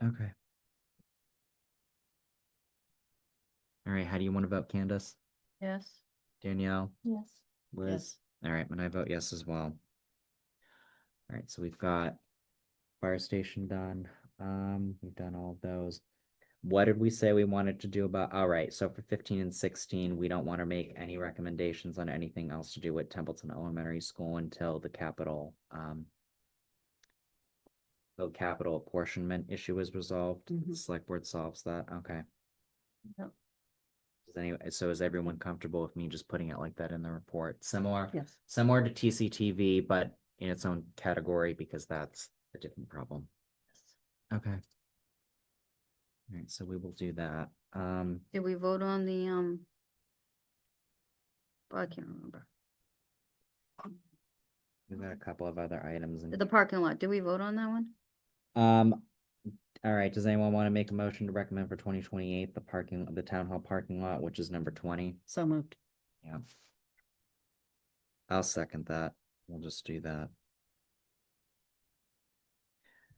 Okay. All right, how do you want to vote, Candace? Yes. Danielle? Yes. Liz? All right, and I vote yes as well. All right, so we've got fire station done. We've done all of those. What did we say we wanted to do about, all right, so for 15 and 16, we don't want to make any recommendations on anything else to do with Templeton Elementary School until the capital apportionment issue is resolved. The Mhm. select board solves that, okay. Yep. So is everyone comfortable with me just putting it like that in the report? Similar Yes. to TCTV, but in its own category because that's a different problem. Okay. All right, so we will do that. Did we vote on the, I can't remember. We've got a couple of other items. The parking lot, did we vote on that one? All right, does anyone want to make a motion to recommend for 2028, the town hall parking lot, which is number 20? So moved. Yeah. I'll second that. We'll just do that.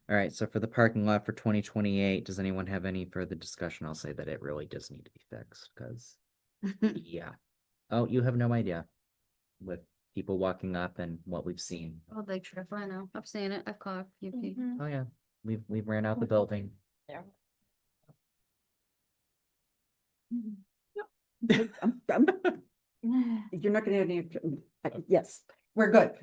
All right, so for the parking lot for 2028, does anyone have any further discussion? I'll say that it really does need to be fixed, because, yeah. Oh, you have no idea with people walking up and what we've seen. Oh, they trip, I know. I've seen it. I've caught a few people. Mhm. Oh, yeah, we've ran out the building. Yeah. I'm- You're not gonna have any, yes, we're good.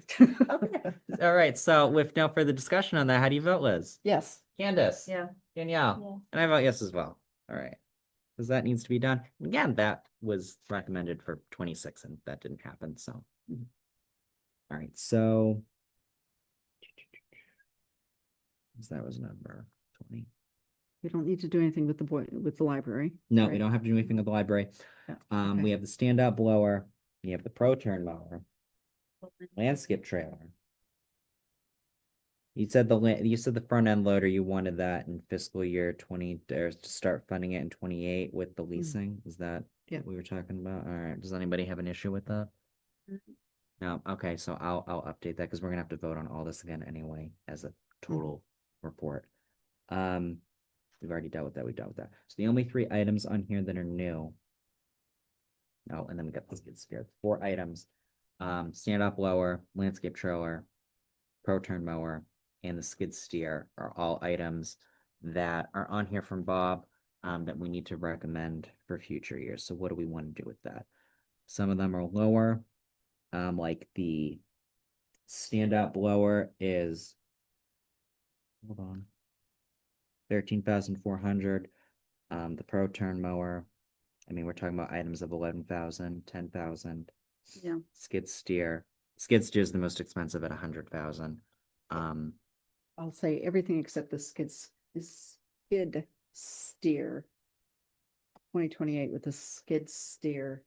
All right, so with no further discussion on that, how do you vote, Liz? Yes, Candace? Yeah. Danielle? Yeah. And I vote yes as well. All right. Because that needs to be done. Again, that was recommended for 26 and that didn't happen, so. All right, so. That was number 20. we don't need to do anything with with the library. No, we right? don't have to do anything with the library. Yeah, We okay. have the standout blower, we have the pro turn mower, landscape trailer. You said the front end loader, you wanted that in fiscal year 20, or to start funding it in 28 with the leasing, is that Yeah. what we were talking about? All right, does anybody have an issue with that? Mhm. No, okay, so I'll update that, because we're gonna have to vote on all this again anyway, as a total report. We've already dealt with that, we dealt with that. So the only 3 items on here that are new. Oh, and then we got this get scared. 4 items. Stand-up blower, landscape trailer, pro turn mower, and the skid steer are all items that are on here from Bob, that we need to recommend for future years. So what do we want to do with that? Some of them are lower, like the stand-up blower is, hold on, 13,400. The pro turn mower, I mean, we're talking about items of 11,000, 10,000. Yeah. Skid steer is the most expensive at 100,000. I'll say everything except the skid steer. 2028 with the skid steer.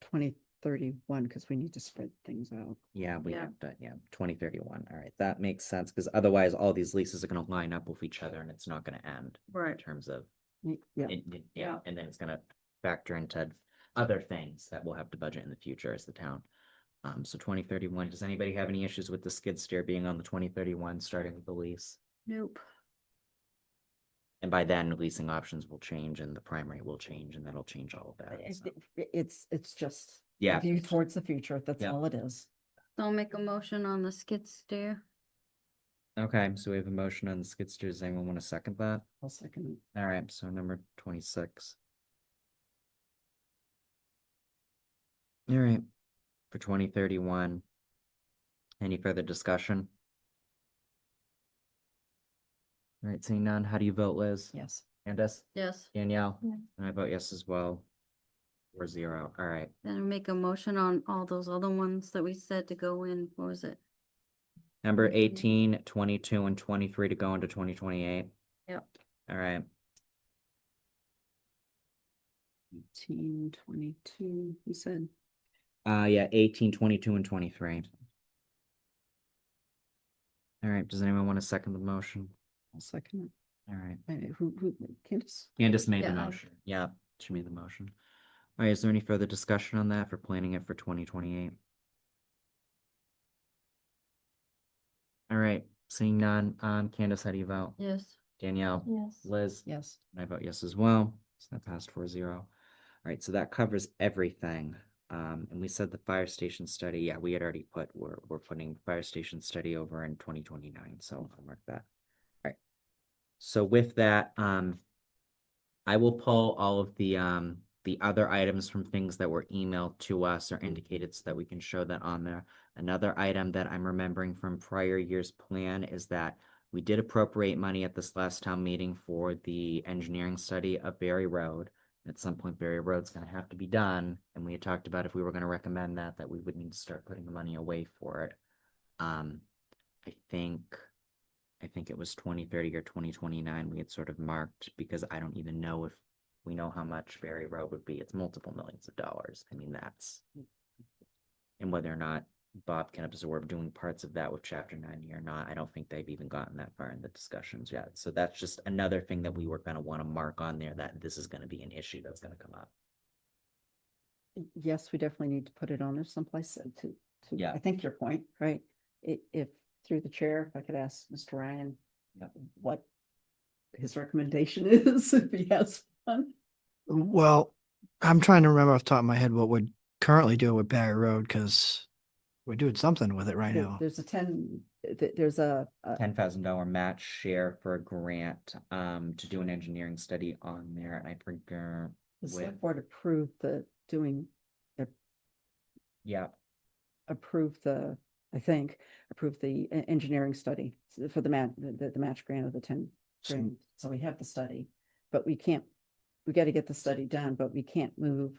2031, because we need to spread things out. Yeah, we Yeah. have to, 2031. All right, that makes sense, because otherwise all these leases are gonna line up with each other and it's not gonna end in Right. terms of, Yeah, yeah, and then it's gonna factor into other things that we'll have to budget in the future as the town. So 2031, does anybody have any issues with the skid steer being on the 2031, starting with the lease? Nope. And by then, leasing options will change and the primary will change, and that'll change all of that. So. it's just. Yeah. a view towards the future, that's Yeah. all it is. I'll make a motion on the skid steer. Okay, so we have a motion on the skid steer. Does anyone want to second that? I'll second it. All right, so number 26. All right, for 2031. Any further discussion? All right, seeing none, how do you vote, Liz? Yes. Candace? Yes, Danielle? Yeah. And I vote yes as well. 4-0, all right. then make a motion on all those other ones that we said to go in, what was it? Number 2028. 18, 22, and 23 to go into 2028. Yep. All right, 18, 22, you said. yeah, 18, 22, and 23. All right, does anyone want to second the motion? I'll second All right, it. Who, Candace? Candace made the Yeah, I- motion. Yeah, she made the motion. All right, is there any further discussion on that for planning it for 2028? All right, seeing none, Candace, how do you vote? Yes, Danielle? Yes. Liz? Yes. And I vote yes as well, so that passed 4-0. All right, so that covers everything. And we said the fire station study, yeah, we had already put, we're putting fire station study over in 2029, so I'll mark that. All right. So with that, I will pull all of the other items from things that were emailed to us or indicated so that we can show that on there. Another item that I'm remembering from prior year's plan is that we did appropriate money at this last town meeting for the engineering study of Berry Road. At some point, Berry Road's gonna have to be done, and we had talked about if we were gonna recommend that we would need to start putting the money away for it. I think it was 2030 or 2029 we had sort of marked, because I don't even know if we know how much Berry Road would be. It's multiple millions of dollars. I mean, that's, and whether or not Bob can absorb doing parts of that with Chapter 90 or not, I don't think they've even gotten that far in the discussions yet. So that's just another thing that we were gonna want to mark on there, that this is gonna be an issue that's gonna come up. Yes, we definitely need to put it on there someplace to, Yeah. I think your point, right? If through the chair, if I could ask Mr. Ryan. Yep. What his recommendation is, if he has one. Well, I'm trying to remember off the top of my head what we're currently doing with Barry Road, because we're doing something with it right now. There's a there's a $10,000 match share for a grant to do an engineering study on there, and I forget the with, select board approved the doing, yeah, approved the, I think, approved the engineering study for the match grant of the 10 grand. So we have the study, but we can't, we got to get the study done, but we can't move.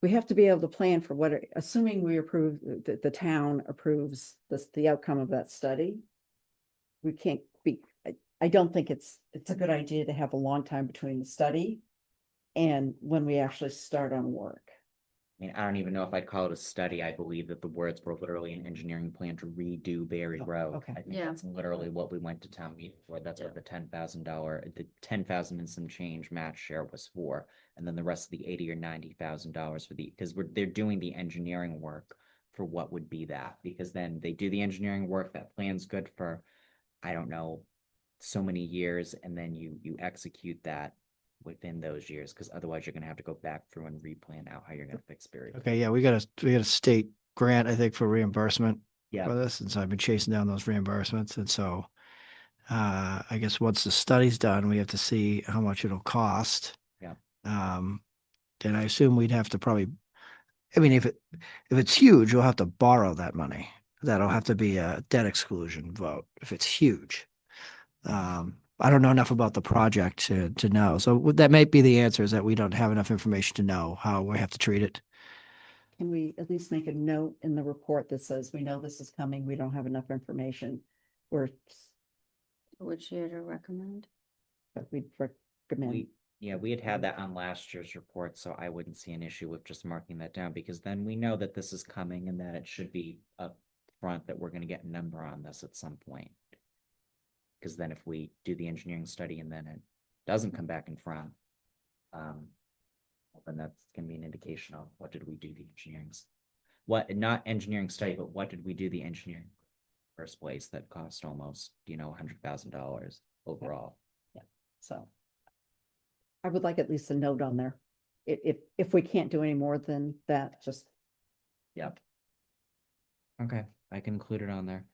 We have to be able to plan for what, assuming we approve, the town approves the outcome of that study. We can't be, I don't think it's a good idea to have a long time between the study and when we actually start on work. I mean, I don't even know if I'd call it a study. I believe that the words were literally an engineering plan to redo Berry Oh, Road. okay. I think Yeah. that's literally what we went to town meeting for. That's what the $10,000, the 10,000 and some change match share was for. And then the rest of the $80,000 or $90,000 for because they're doing the engineering work for what would be that. Because then they do the engineering work, that plan's good for, I don't know, so many years, and then you execute that within those years, because otherwise you're gonna have to go back through and replan out how you're gonna fix Berry. Okay, yeah, we got a state grant, I think, for reimbursement Yeah, for this, and so I've been chasing down those reimbursements, and so I guess once the study's done, we have to see how much it'll cost. Yeah. And I assume we'd have to probably, I mean, if it's huge, we'll have to borrow that money. That'll have to be a debt exclusion vote if it's huge. I don't know enough about the project to know. So that might be the answer, is that we don't have enough information to know how we have to treat it. Can we at least make a note in the report that says, we know this is coming, we don't have enough information, or which year to recommend? that we'd recommend? we had that on last year's report, so I wouldn't see an issue with just marking that down, because then we know that this is coming and that it should be up front, that we're gonna get a number on this at some point. Because then if we do the engineering study and then it doesn't come back in front, then that's gonna be an indication of what did we do the engineering, what, not engineering study, but what did we do the engineering in the first place that cost almost, $100,000 overall. So I would like at least a note on there. If we can't do any more than that, just, Yep. Okay, I can include it on there.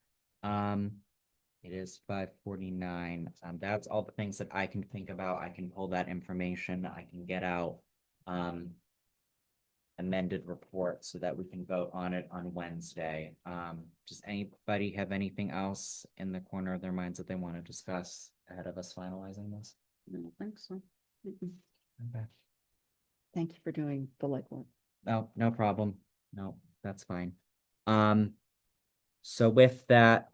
It is 5:49. That's all the things that I can think about. I can pull that information. I can get out amended report so that we can vote on it on Wednesday. Does anybody have anything else in the corner of their minds that they want to discuss? ahead of us finalizing this? I don't think so. Mm-mm. Okay. Thank you for doing the legwork. No, no problem. No, that's fine. So with that,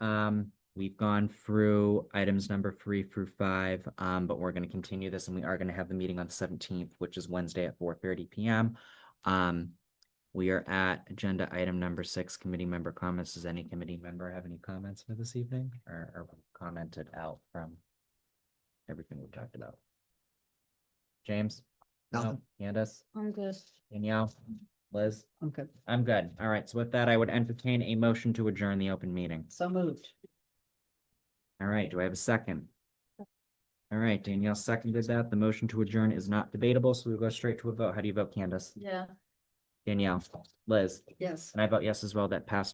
we've gone through items number 3 through 5, but we're gonna continue this and we are gonna have the meeting on the 17th, which is Wednesday at 4:30 PM. We are at agenda item number 6, committee member comments. Does any committee member have any comments for this evening or commented out from everything we talked about? James? No. Nothing. Candace? I'm good. Danielle? Liz? Okay, I'm good. All right, so with that, I would entertain a motion to adjourn the open meeting. so moved. All right, do I have a second? All right, Danielle seconded that. The motion to adjourn is not debatable, so we'll go straight to a vote. How do you vote, Candace? Yeah. Danielle? Liz? Yes. And I vote yes as well. That passed